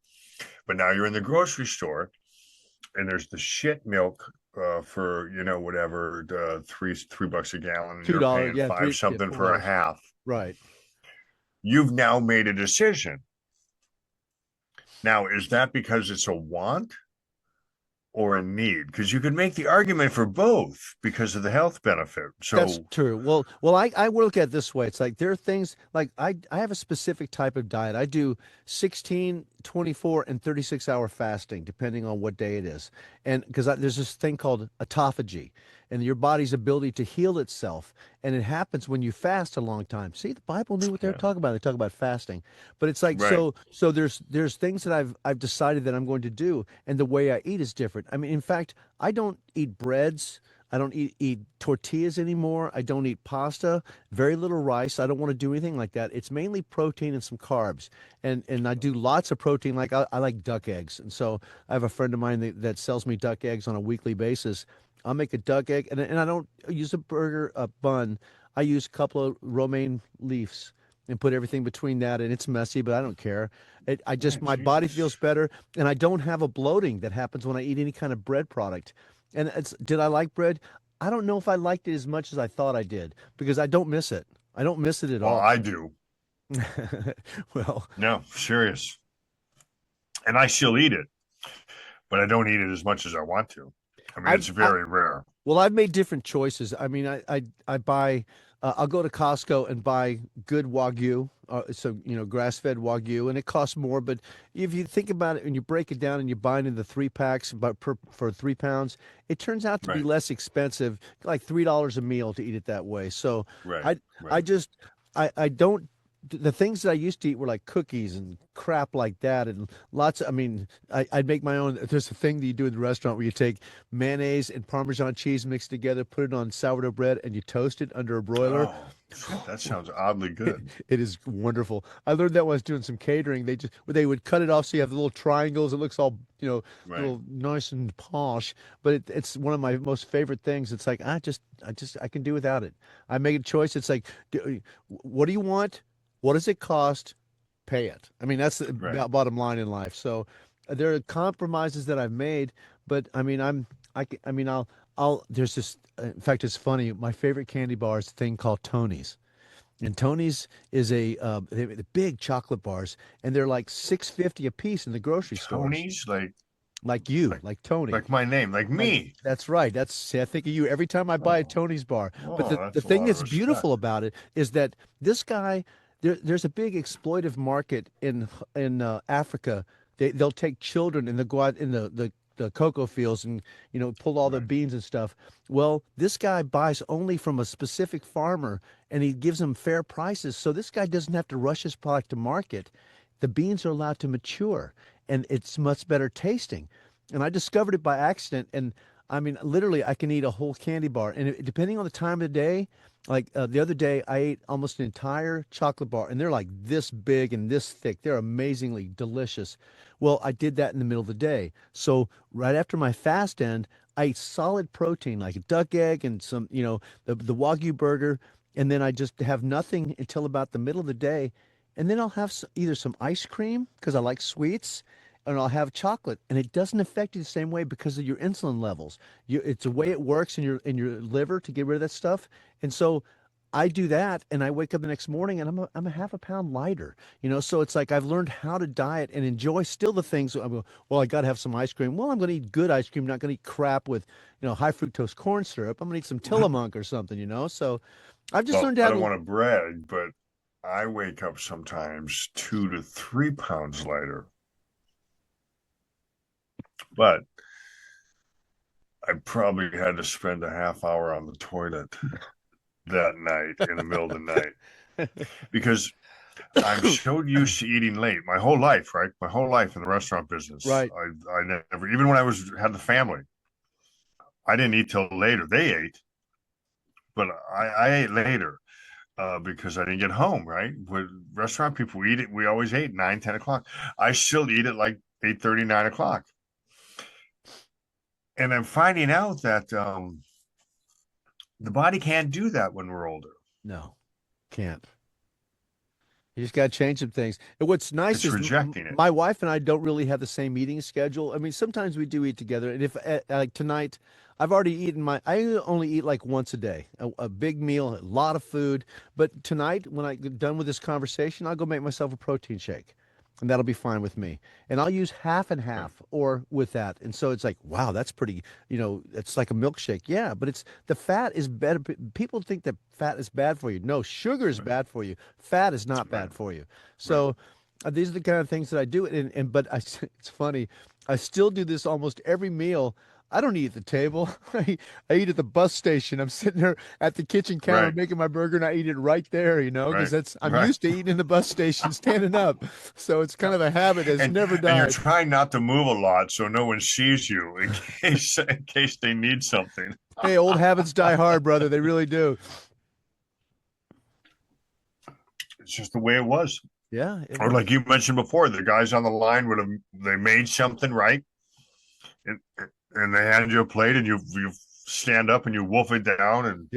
But now you're in the grocery store and there's the shit milk for whatever, three bucks a gallon, and you're $2, paying yeah, five three, yeah, something for a $4. half. Right. You've now made a decision. Now, is that because it's a want or a need? Because you could make the argument for both because of the health benefit. That's So, true. Well, I look at it this way. It's like there are things like I have a specific type of diet. I do 16, 24, and 36-hour fasting, depending on what day it is. And because there's this thing called autophagy and your body's ability to heal itself. And it happens when you fast a long time. See, the Bible knew what they were yeah, talking about. They talk about fasting. But it's like right, so there's things that I've decided that I'm going to do, and the way I eat is different. I mean, in fact, I don't eat breads. I don't eat tortillas anymore. I don't eat pasta, very little rice. I don't want to do anything like that. It's mainly protein and some carbs. And I do lots of protein. Like I like duck eggs. And so I have a friend of mine that sells me duck eggs on a weekly basis. I'll make a duck egg and I don't use a bun. I use a couple of romaine leaves and put everything between that, and it's messy, but I don't care. I yeah, just my body Jesus. feels better, and I don't have a bloating that happens when I eat any kind of bread product. And did I like bread? I don't know if I liked it as much as I thought I did because I don't miss it. I don't miss it at Well, all. I do. Well, No, serious. And I still eat it, but I don't eat it as much as I want to. I mean, I've it's I, very rare. Well, I've made different choices. I mean, I buy. I'll go to Costco and buy good Wagyu, so grass-fed Wagyu, and it costs more. But if you think about it and you break it down and you buy it in the 3 packs, but for 3 pounds, it turns out to be Right, less expensive, like $3 a meal to eat it that way. So right, I I right. just I don't the things that I used to eat were like cookies and crap like that, and lots of, I mean, I'd make my own. There's a thing that you do in the restaurant where you take mayonnaise and Parmesan cheese mixed together, put it on sourdough bread, and you toast it under a broiler. Oh, shit, that sounds oddly good. It is wonderful. I learned that when I was doing some catering. They would cut it off so you have the little triangles. It looks all Right. little nice and posh. But it's one of my most favorite things. It's like I can do without it. I make a choice. It's like, what do you want? What does it cost? pay it. I mean, that's the bottom line in life. So there are compromises that I've made, but I mean, I mean, there's this, in fact, it's funny. My favorite candy bar is a thing called Tony's. And Tony's is the big chocolate bars, and they're like $6.50 a piece in the grocery stores. Tony's, like you, like Tony, like my name, like me. That's right. See, I think of you every time I buy a Tony's bar. But the That's a thing lot of that's respect. beautiful about it is that this guy, there's a big exploitive market in Africa. They'll take children and they'll go out in the cocoa fields and pull all the beans and stuff. Well, this guy buys only from a specific farmer and he gives them fair prices. So this guy doesn't have to rush his product to market. The beans are allowed to mature and it's much better tasting. And I discovered it by accident. And I mean, literally, I can eat a whole candy bar. And depending on the time of the day, like the other day, I ate almost an entire chocolate bar, and they're like this big and this thick. They're amazingly delicious. Well, I did that in the middle of the day. So right after my fast end, I ate solid protein, like a duck egg and some, the Wagyu burger. And then I just have nothing until about the middle of the day. And then I'll have either some ice cream because I like sweets and I'll have chocolate, and it doesn't affect you the same way because of your insulin levels. It's the way it works in your liver to get rid of that stuff. And so I do that, and I wake up the next morning, and I'm a half a pound lighter. So it's like I've learned how to diet and enjoy still the things. Well, I got to have some ice cream. Well, I'm going to eat good ice cream, not going to eat crap with high fructose corn syrup. I'm going to eat some Tillamook or something. So I've just learned how I don't to. want to brag, but I wake up sometimes 2 to 3 pounds lighter. But I probably had to spend a half hour on the toilet that night in the middle of the night because I'm so used to eating late my whole life, right? My whole life in the restaurant business. Right. I never, even when I had the family, I didn't eat till later. They ate, but I ate later because I didn't get home, right? With restaurant people, we always ate 9, 10 o'clock. I still eat at like 8:30, 9 o'clock. And I'm finding out that the body can't do that when we're older. No, can't. You just got to change some things. And what's nice It's is rejecting it. my wife and I don't really have the same eating schedule. I mean, sometimes we do eat together. And if like tonight, I've already eaten I only eat like once a day, a big meal, a lot of food. But tonight, when I get done with this conversation, I'll go make myself a protein shake. And that'll be fine with me. And I'll use half and half or with that. And so it's like, wow, that's pretty, it's like a milkshake. Yeah, but the fat is better. People think that fat is bad for you. No, sugar is bad for you. Fat is not bad for you. So these are the kind of things that I do. But it's funny. I still do this almost every meal. I don't eat at the table. I eat at the bus station. I'm sitting there at the kitchen counter making my burger, and I eat it right there, because I'm used to eating in the bus station, standing up. So it's kind of a habit that's never died. And you're trying not to move a lot so no one sees you in case they need something. Hey, old habits die hard, brother. They really do. It's just the way it was. Yeah. Or like you mentioned before, the guys on the line they made something right. And they hand you a plate and you stand up and you wolf it down and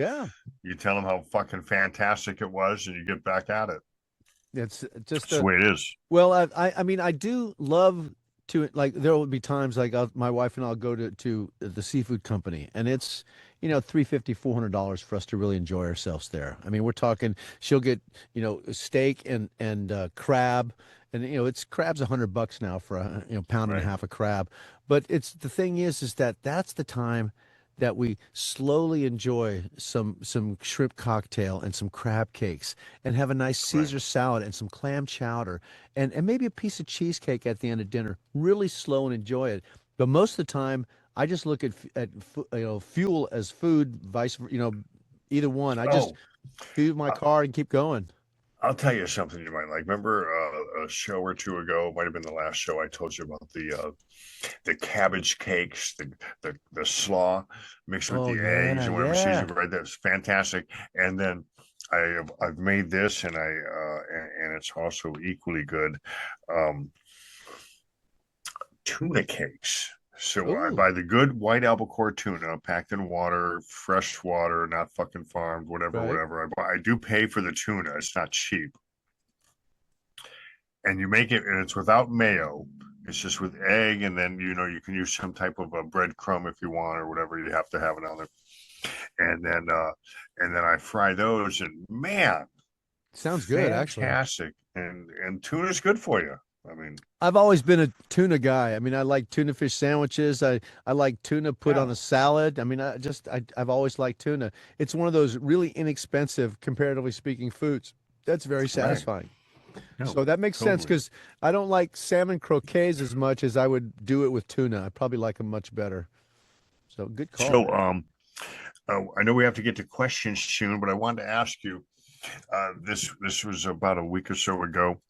you tell them how fucking fantastic it was and you get back at it. It's just the way it is. Well, I mean, I do love to, like, there will be times like my wife and I'll go to the seafood company, and it's $350, $400 for us to really enjoy ourselves there. I mean, we're talking she'll get steak and crab, and it's crab's $100 now for a pound and a half of crab. But it's the thing is that's the time that we slowly enjoy some shrimp cocktail and some crab cakes and have a nice Caesar salad and some clam chowder and maybe a piece of cheesecake at the end of dinner. Really slow and enjoy it. But most of the time, I just look at fuel as food, either one. I just fuel my car and keep going. I'll tell you something you might like. Remember a show or two ago, might have been the last show I told you about the cabbage cakes, the slaw mixed with the eggs and whatever seasoning. Right, that's fantastic. And then I've made this, and and it's also equally good. Tuna cakes. So I buy the good white albacore tuna packed in water, fresh water, not fucking farmed, whatever. I do pay for the tuna. It's not cheap. and you make it, and it's without mayo. It's just with egg, and then you can use some type of a breadcrumb if you want, or whatever you have to have it on there. And then I fry those, and man, sounds good actually. fantastic. And tuna's good for you. I mean, I've always been a tuna guy. I mean, I like tuna fish sandwiches. I like tuna put on yeah, a salad. I mean, I've always liked tuna. It's one of those really inexpensive, comparatively speaking, foods. That's very right. satisfying. No, So that makes sense totally. because I don't like salmon croquets as much as I would do it with tuna. I probably like them much better. So good call, So, man. I know we have to get to questions soon, but I wanted to ask you. This was about a week or so ago.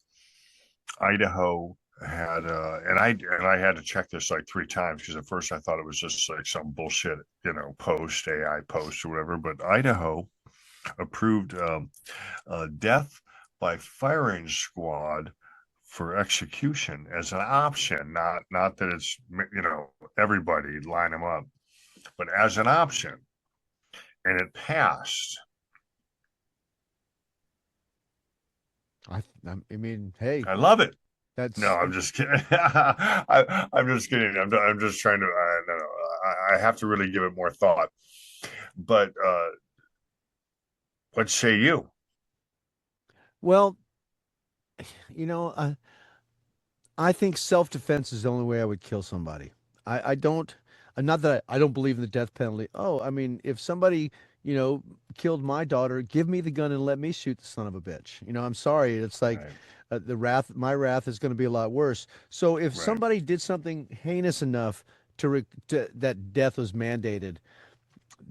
Idaho had and I had to check this like 3 times because at first I thought it was just like some bullshit, post AI post or whatever. But Idaho approved death by firing squad for execution as an option, not that it's everybody line them up, but as an option, and it passed. I mean, hey, I love it. No, that's I'm just kidding. I'm just kidding. I'm just trying to. No, no, I have to really give it more thought. But what say you? well, you know, I think self-defense is the only way I would kill somebody. I don't, not that I don't believe in the death penalty. Oh, I mean, if somebody, you know, killed my daughter, give me the gun and let me shoot the son of a bitch. I'm sorry. It's like Right, my wrath is going to be a lot worse. So if right. somebody did something heinous enough that death was mandated,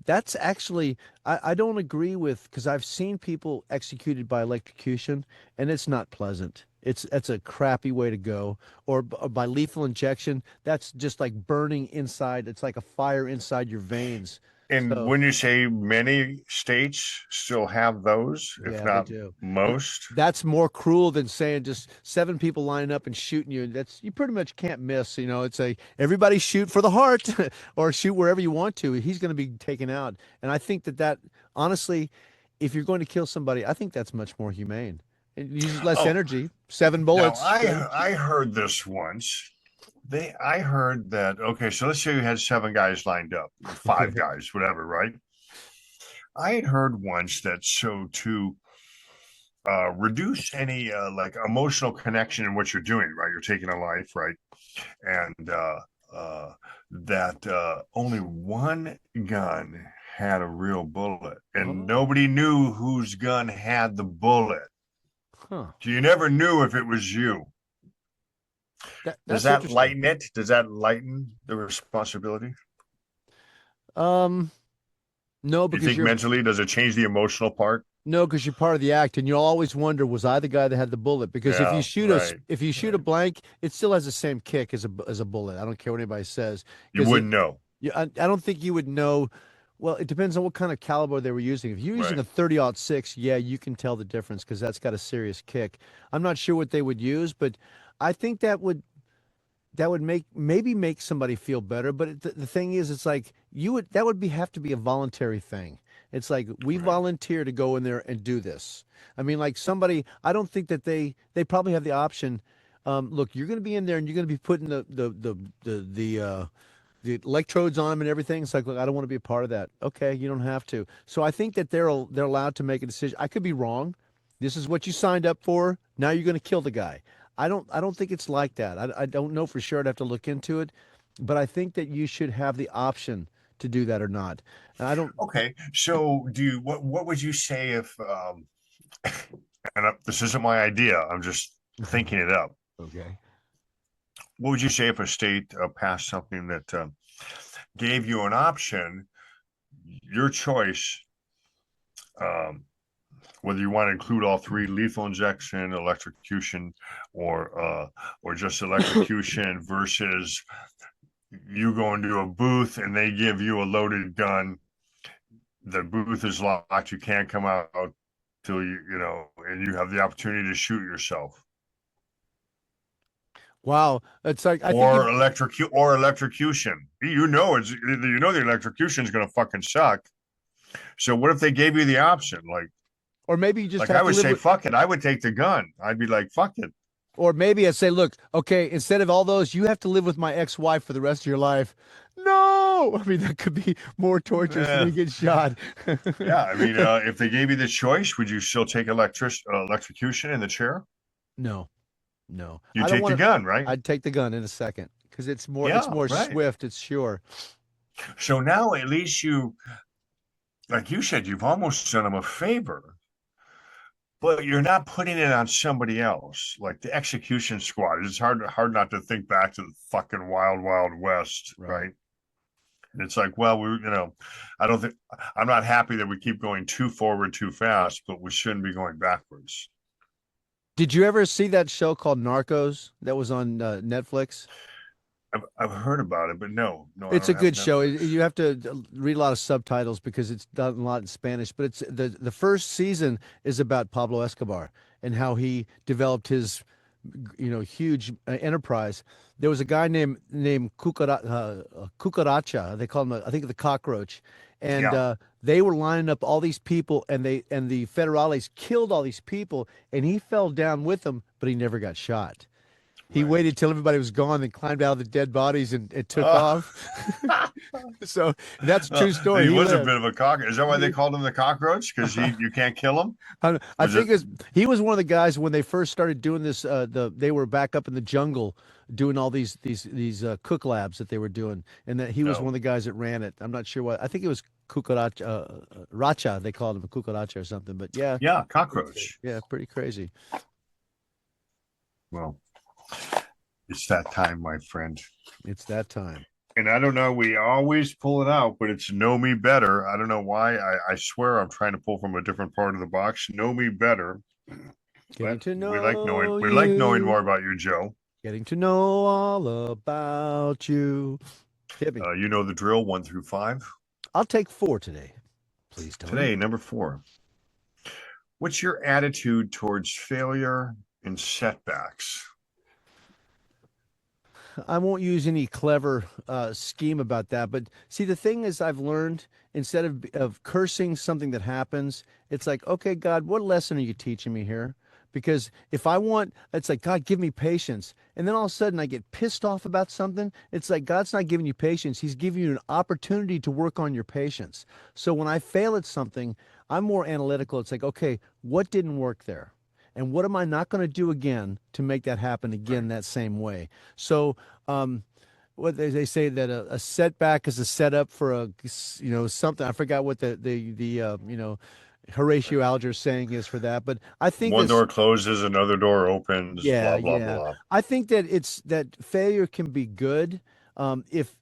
that's actually I don't agree with because I've seen people executed by electrocution and it's not pleasant. That's a crappy way to go. Or by lethal injection, that's just like burning inside. It's like a fire inside your veins. And So when you say many states still have those, if yeah, they not do. most, That's more cruel than saying just seven people lining up and shooting you. That's you pretty much can't miss. It's a everybody shoot for the heart or shoot wherever you want to. He's going to be taken out. And I think that honestly, if you're going to kill somebody, I think that's much more humane. It uses less oh, energy. Seven now bullets. I heard this once. I heard that. Okay, so let's say you had 7 guys lined up, or five Okay. guys, whatever, right? I had heard once that so to reduce any like emotional connection in what you're doing, right? You're taking a life, right? And that only one gun had a real bullet, and Oh, nobody knew whose gun had the bullet. huh. So you never knew if it was you. Does That's that interesting. lighten it? Does that lighten the responsibility? Um, no, Do you because think you're mentally, does it change the emotional part? No, because you're part of the act, and you'll always wonder, was I the guy that had the bullet? Because Yeah, right, if you shoot a right. blank, it still has the same kick as a bullet. I don't care what anybody says, You because wouldn't know, I don't think you would know. Well, it depends on what kind of caliber they were using. If you're using right? a 30-06, yeah, you can tell the difference because that's got a serious kick. I'm not sure what they would use, but I think that would maybe make somebody feel better. But the thing is, it's like that would have to be a voluntary thing. It's like we Right. volunteer to go in there and do this. I mean, like somebody, I don't think that they probably have the option. Look, you're going to be in there and you're going to be putting the electrodes on them and everything. It's like, look, I don't want to be a part of that. Okay, you don't have to. So I think that they're allowed to make a decision. I could be wrong. This is what you signed up for. Now you're going to kill the guy. I don't think it's like that. I don't know for sure. I'd have to look into it, but I think that you should have the option to do that or not. And I don't. Okay. So, what would you say if and this isn't my idea. I'm just thinking it up. Okay. What would you say if a state passed something that gave you an option, your choice, um, whether you want to include all three: lethal injection, electrocution, or just electrocution versus you go into a booth and they give you a loaded gun. The booth is locked. You can't come out till and you have the opportunity to shoot yourself. Wow, it's like I think Or you, electrocution. The electrocution is going to fucking suck. So what if they gave you the option? or maybe you just Like I have to would live say, with. fuck it. I would take the gun. I'd be like, fuck it. Or maybe I'd say, look, okay, instead of all those, you have to live with my ex-wife for the rest of your life. No, I mean that could be more torturous than Yeah. me getting shot. Yeah, I mean, if they gave you the choice, would you still take electrocution in the chair? No, no, You I don't take the want to. gun, right? I'd take the gun in a second because it's Yeah, more right. swift. It's sure. So now at least you, like you said, you've almost done them a favor, but you're not putting it on somebody else. Like the execution squad, it's hard not to think back to the fucking wild, wild west, Right. right? And it's like, well, I don't think I'm not happy that we keep going too forward too fast, but we shouldn't be going backwards. Did you ever see that show called Narcos that was on Netflix? I've heard about it, but no, I It's a don't have good show. Netflix. You have to read a lot of subtitles because it's done a lot in Spanish. But it's the first season is about Pablo Escobar and how he developed his, huge enterprise. There was a guy named Cucaracha. They call him, I think, the cockroach, and Yeah, they were lining up all these people, and the federales killed all these people, and he fell down with them, but he never got shot. He right. waited till everybody was gone, then climbed out of the dead bodies and took Uh, off. So that's a true story. he He was a lived. bit of a cockroach. Is that why they He- called him the cockroach? Because you can't kill him? I Was it? think he was one of the guys when they first started doing this. They were back up in the jungle doing all these cook labs that they were doing, and that he was one No. of the guys that ran it. I'm not sure what. I think it was Cucaracha, Racha. They called him a Cucaracha or something. But yeah, Yeah, cockroach. yeah, pretty crazy. Well, it's that time, my friend. It's that time. And I don't know, we always pull it out, but it's know me better. I don't know why. I swear I'm trying to pull from a different part of the box. Know me better. Getting But to we like knowing know we like knowing more you. about you, Joe. Getting to know all about you. Hit me. You know the drill, 1 through 5. I'll take 4 today, please, Tony. Today, number 4. What's your attitude towards failure and setbacks? I won't use any clever scheme about that, but see, the thing is, I've learned instead of cursing something that happens, it's like, okay, God, what lesson are you teaching me here? Because if I want, it's like, God, give me patience. And then all of a sudden I get pissed off about something. It's like, God's not giving you patience. He's giving you an opportunity to work on your patience. So when I fail at something, I'm more analytical. It's like, okay, what didn't work there? And what am I not going to do again to make that happen again Right. that same way? So, what they say that a setback is a setup for something. I forgot what the Horatio Alger saying is for that, but I think One this. door closes, another door opens, Yeah, blah, blah, yeah. blah. I think that it's that failure can be good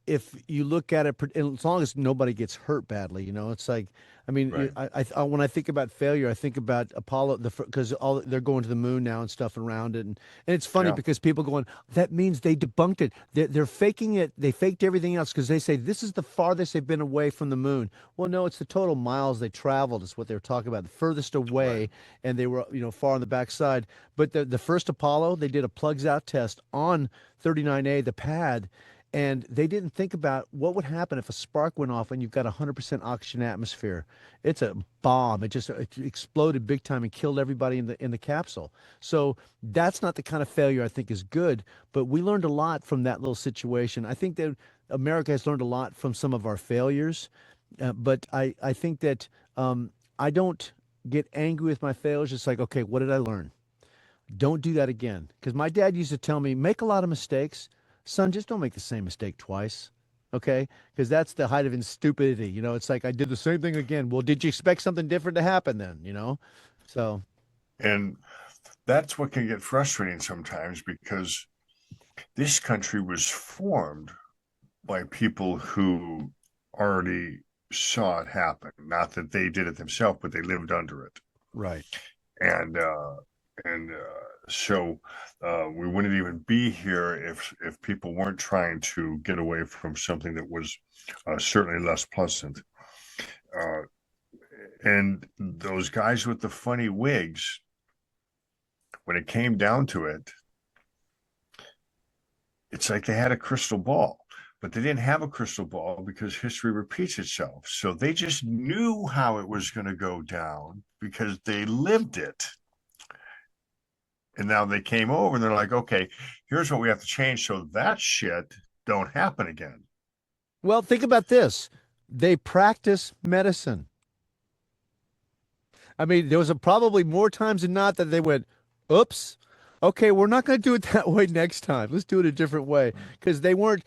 if you look at it, as long as nobody gets hurt badly. It's like, I mean, Right. when I think about failure, I think about Apollo, because all they're going to the moon now and stuff around it, and it's funny Yeah. because people going, that means they debunked it. They're faking it. They faked everything else because they say this is the farthest they've been away from the moon. Well, no, it's the total miles they traveled is what they were talking about. The furthest Right. away, and they were far on the backside. But the first Apollo, they did a plugs out test on 39A, the pad, and they didn't think about what would happen if a spark went off and you've got 100% oxygen atmosphere. It's a bomb. It exploded big time and killed everybody in the capsule. So that's not the kind of failure I think is good. But we learned a lot from that little situation. I think that America has learned a lot from some of our failures. But I think that I don't get angry with my failures. It's like, okay, what did I learn? Don't do that again. Because my dad used to tell me, make a lot of mistakes. Son, just don't make the same mistake twice. Okay? Because that's the height of stupidity. It's like I did the same thing again. Well, did you expect something different to happen then? So, And that's what can get frustrating sometimes because this country was formed by people who already saw it happen. Not that they did it themselves, but they lived under it. right. And so we wouldn't even be here if people weren't trying to get away from something that was certainly less pleasant. Uh, and those guys with the funny wigs, when it came down to it, it's like they had a crystal ball, but they didn't have a crystal ball because history repeats itself. So they just knew how it was going to go down because they lived it. And now they came over and they're like, okay, here's what we have to change so that shit don't happen again. Well, think about this. They practice medicine. I mean, there was probably more times than not that they went, oops, okay, we're not going to do it that way next time. Let's do it a different way. Because they weren't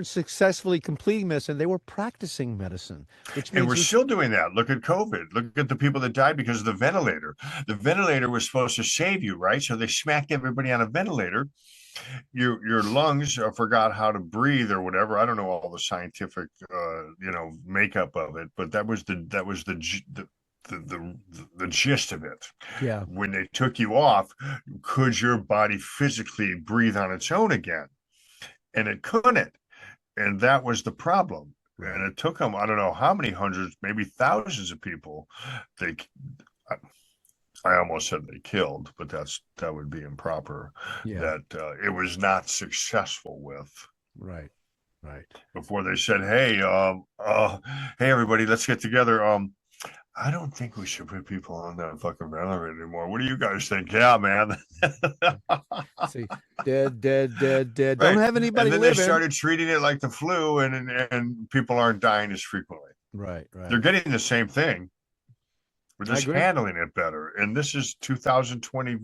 successfully completing medicine. They were practicing medicine, which And means we're still doing that. Look at COVID. Look at the people that died because of the ventilator. The ventilator was supposed to save you, right? So they smacked everybody on a ventilator. Your lungs forgot how to breathe or whatever. I don't know all the scientific makeup of it, but the gist of it. yeah, When they took you off, could your body physically breathe on its own again? And it couldn't. And that was the problem. right. And it took them, I don't know how many hundreds, maybe thousands of people. They, I almost said they killed, but that would be improper. Yeah, That it was not successful with. right, right. Before they said, hey, everybody, let's get together. I don't think we should put people on that fucking ventilator anymore. What do you guys think? Yeah, man. See, dead, dead, dead, dead. Don't Right. have And anybody then they living. started treating it like the flu, and people aren't dying as frequently. Right, They're right. getting the same thing. We're I just agree. handling it better. And this is 2020,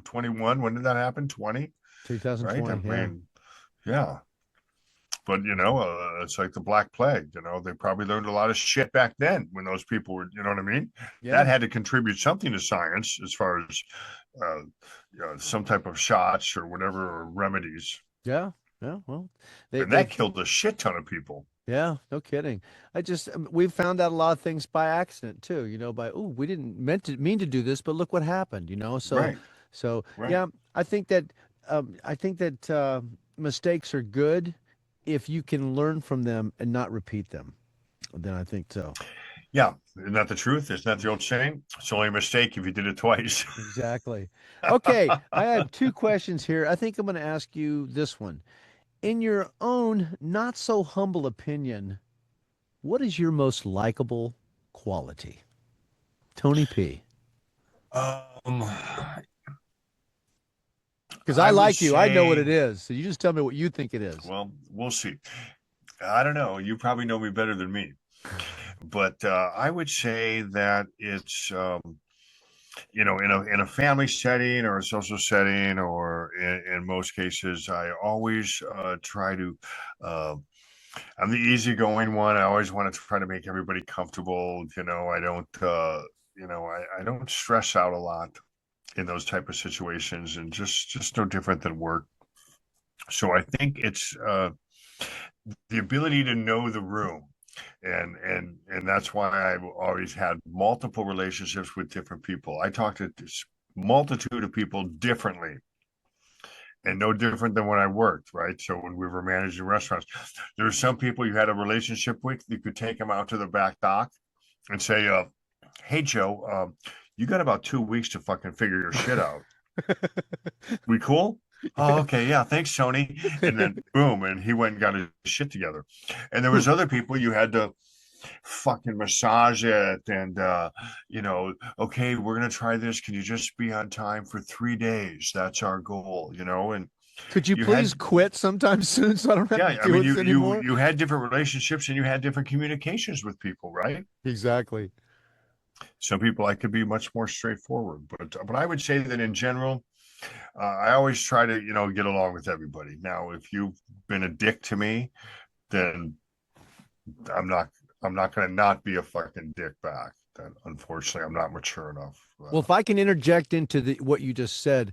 21. When did that happen? 20, right? I 2020. Yeah, mean, yeah. But, it's like the Black Plague. They probably learned a lot of shit back then when those people were, you know what I mean? yeah, That had to contribute something to science as far as uh, some type of shots or whatever, or remedies. yeah, yeah. Well, they And they that killed a shit ton of people. yeah, no kidding. We've found out a lot of things by accident too, by, oh, we didn't mean to do this, but look what happened. So Right, right. yeah, I think that mistakes are good if you can learn from them and not repeat them. Then I think so. Yeah, isn't that the truth? Isn't that the old saying? It's only a mistake if you did it twice. Exactly. Okay, I have two questions here. I think I'm going to ask you this one. In your own not so humble opinion, what is your most likable quality? Tony P. Um, Because I I would like you. I know what say, it is. So you just tell me what you think it is. well, we'll see. I don't know. You probably know me better than me, but I would say that it's in a family setting or a social setting, or in most cases, I always try to. Uh, I'm the easygoing one. I always want to try to make everybody comfortable. I don't. I don't stress out a lot in those type of situations, and just no different than work. So I think it's the ability to know the room, and that's why I've always had multiple relationships with different people. I talk to this multitude of people differently, and no different than when I worked, right? So when we were managing restaurants, there were some people you had a relationship with. You could take them out to the back dock and say, "Hey, Joe, you got about 2 weeks to fucking figure your shit out. We cool?" Oh, Yeah. okay, yeah, thanks, Tony. And then boom, and he went and got his shit together. And there was other people you had to fucking massage it, and okay, we're gonna try this. Can you just be on time for 3 days? That's our goal. And Could you you please had, quit sometime soon so I don't have to yeah, I do mean, this anymore? you had different relationships and you had different communications with people, right? Exactly. Some people I could be much more straightforward, but I would say that in general, I always try to get along with everybody. Now, if you've been a dick to me, then I'm not I'm not going to not be a fucking dick back. Then unfortunately, I'm not mature enough. Well, if I can interject into what you just said,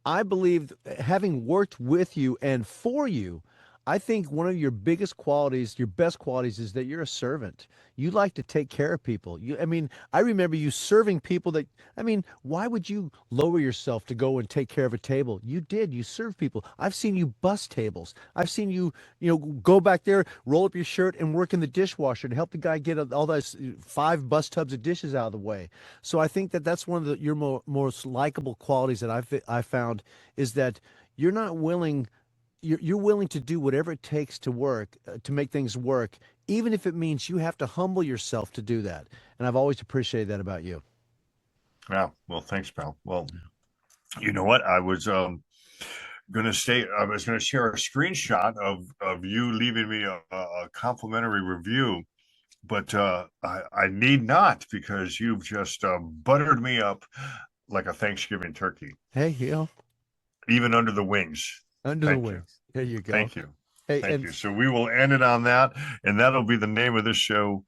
I believe having worked with you and for you, I think one of your biggest qualities, your best qualities is that you're a servant. You like to take care of people. I mean, I remember you serving people I mean, why would you lower yourself to go and take care of a table? You did. You serve people. I've seen you bus tables. I've seen you, go back there, roll up your shirt and work in the dishwasher to help the guy get all those 5 bus tubs of dishes out of the way. So I think that that's one of your most likable qualities that I found is that you're not willing you're willing to do whatever it takes to work to make things work, even if it means you have to humble yourself to do that. And I've always appreciated that about you. Yeah. Well, thanks, pal. Well, You know what? I was going to say I was going to share a screenshot of you leaving me a complimentary review, but I need not because you've just buttered me up like a Thanksgiving turkey, Hey, even under the wings. under the Thank you. wings. There you go. Thank you. Hey, Thank and you. So we will end it on that, and that'll be the name of this show,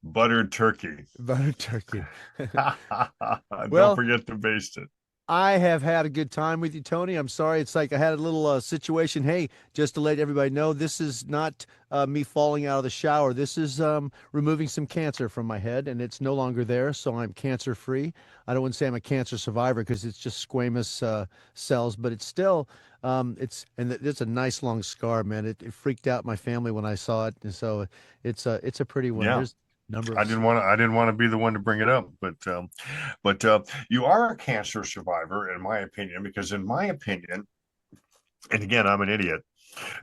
Buttered Turkey. buttered turkey. Don't Well, forget to baste it. I have had a good time with you, Tony. I'm sorry. It's like I had a little situation. Hey, just to let everybody know, this is not me falling out of the shower. This is removing some cancer from my head, and it's no longer there, so I'm cancer free. I don't want to say I'm a cancer survivor because it's just squamous cells, but it's still it's a nice long scar, man. It freaked out my family when I saw it, and so it's a pretty one. Yeah. There's number of I didn't want to be the one to bring it up, but you are a cancer survivor, in my opinion, because in my opinion, and again, I'm an idiot.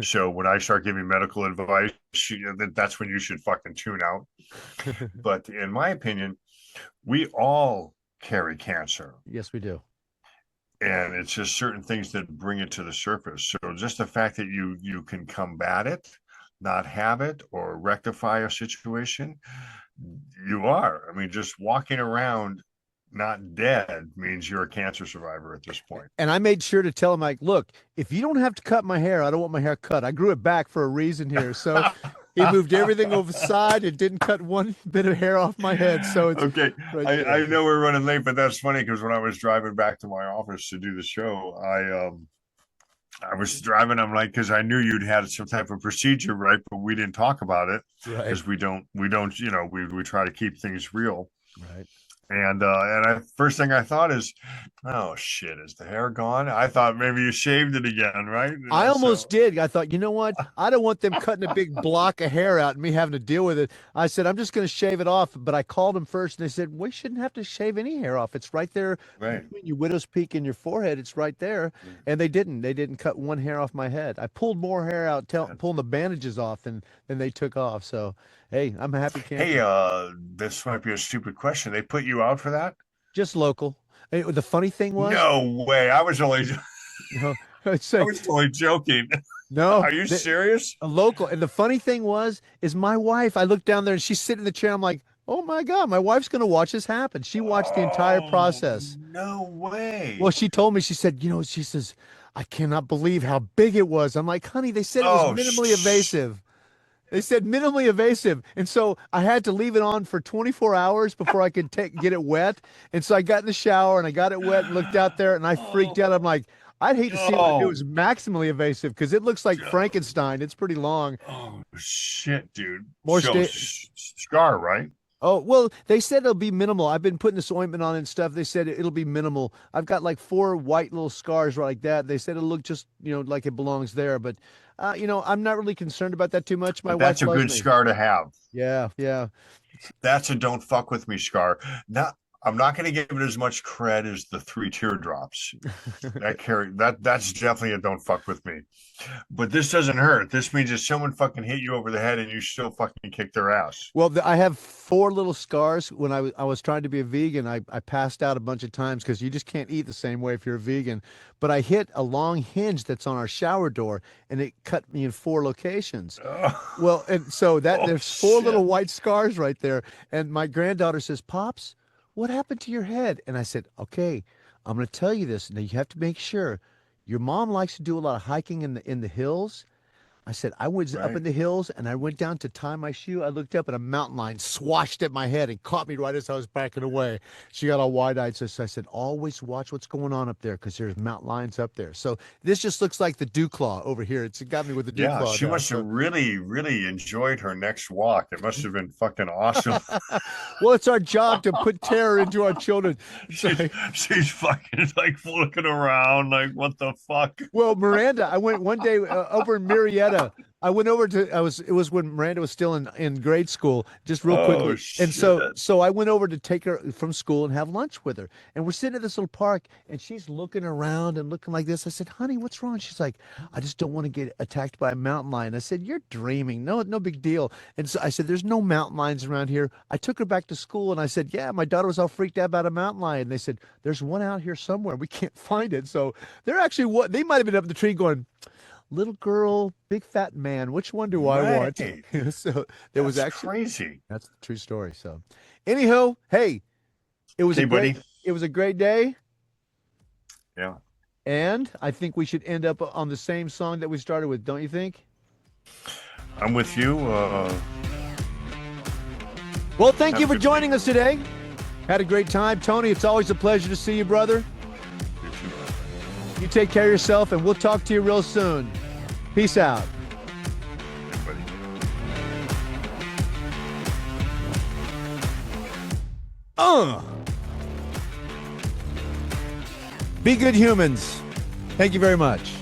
So when I start giving medical advice, that's when you should fucking tune out. But in my opinion, we all carry cancer. Yes, we do. And it's just certain things that bring it to the surface. So just the fact that you can combat it, not have it, or rectify a situation, you are. I mean, just walking around not dead means you're a cancer survivor at this point. And I made sure to tell him, like, look, if you don't have to cut my hair, I don't want my hair cut. I grew it back for a reason here. So he moved everything over the side and didn't cut one bit of hair off my head. So it's okay. right I know we're running late, but that's funny because when I was driving back to my office to do the show, I was driving. I'm like, because I knew you'd had some type of procedure, right? But we didn't talk about it because we don't, we try to keep things real. Right. And first thing I thought is, oh shit, is the hair gone? I thought maybe you shaved it again, right? I almost did. I thought, you know what? I don't want them cutting a big block of hair out and me having to deal with it. I said, I'm just going to shave it off. But I called them first and they said, we shouldn't have to shave any hair off. It's right there between your widow's peak and your forehead. It's right there. And they didn't. They didn't cut one hair off my head. I pulled more hair out, pulling the bandages off than they took off. So, hey, I'm a happy camper. Hey, this might be a stupid question. They put you out for that? Just local. The funny thing was, no way. I was only no, I was totally joking. No, are you serious? A local. And the funny thing is my wife. I looked down there and she's sitting in the chair. I'm like, oh my God, my wife's gonna watch this happen. She watched the entire process. No way. Well, she told me. She said, she says, I cannot believe how big it was. I'm like, honey, they said it was minimally invasive. They said minimally invasive. And so I had to leave it on for 24 hours before I could get it wet. And so I got in the shower and I got it wet and looked out there and I freaked out. I'm like, I'd hate to see what it was maximally invasive because it looks like Frankenstein. It's pretty long. Oh, shit, dude. More scar, right? Oh, well, they said it'll be minimal. I've been putting this ointment on and stuff. They said it'll be minimal. I've got like 4 white little scars like that. They said it'll look just, like it belongs there. But, I'm not really concerned about that too much. My wife that's a good scar to have. Yeah, yeah. That's a don't fuck with me scar. I'm not going to give it as much cred as the 3 teardrops. That's definitely a don't fuck with me. But this doesn't hurt. This means that someone fucking hit you over the head and you still fucking kick their ass. Well, I have 4 little scars. When I was trying to be a vegan, I passed out a bunch of times because you just can't eat the same way if you're a vegan. But I hit a long hinge that's on our shower door, and it cut me in 4 locations. Well, and so there's 4 little white scars right there. And my granddaughter says, Pops, what happened to your head? And I said, okay, I'm going to tell you this. Now you have to make sure. Your mom likes to do a lot of hiking in the hills. I said, I was up in the hills and I went down to tie my shoe. I looked up and a mountain lion swashed at my head and caught me right as I was backing away. She got all wide-eyed. So I said, always watch what's going on up there because there's mountain lions up there. So this just looks like the dew claw over here. It's got me with the dew claw. Yeah, she must have really, really enjoyed her next walk. It must have been fucking awesome. Well, it's our job to put terror into our children. She's fucking like looking around like, what the fuck? Well, Miranda, I went one day over in Marietta. I went over to it was when Miranda was still in grade school, just real quickly. And so I went over to take her from school and have lunch with her. And we're sitting at this little park and she's looking around and looking like this. I said, "Honey, what's wrong?" She's like, "I just don't want to get attacked by a mountain lion." I said, "You're dreaming. No big deal." And so I said, "There's no mountain lions around here." I took her back to school and I said, "Yeah, my daughter was all freaked out about a mountain lion." And they said, "There's one out here somewhere. We can't find it." So they're actually they might have been up in the tree going, "Little girl, big fat man, which one do I want?" So there was actually crazy. That's the true story. So, anyhow, hey, it was it was a great day. Yeah. And I think we should end up on the same song that we started with, don't you think? I'm with you. Well, thank you for joining us today. Had a great time. Tony, it's always a pleasure to see you, brother. You take care of yourself, and we'll talk to you real soon. Peace out. Be good humans. Thank you very much.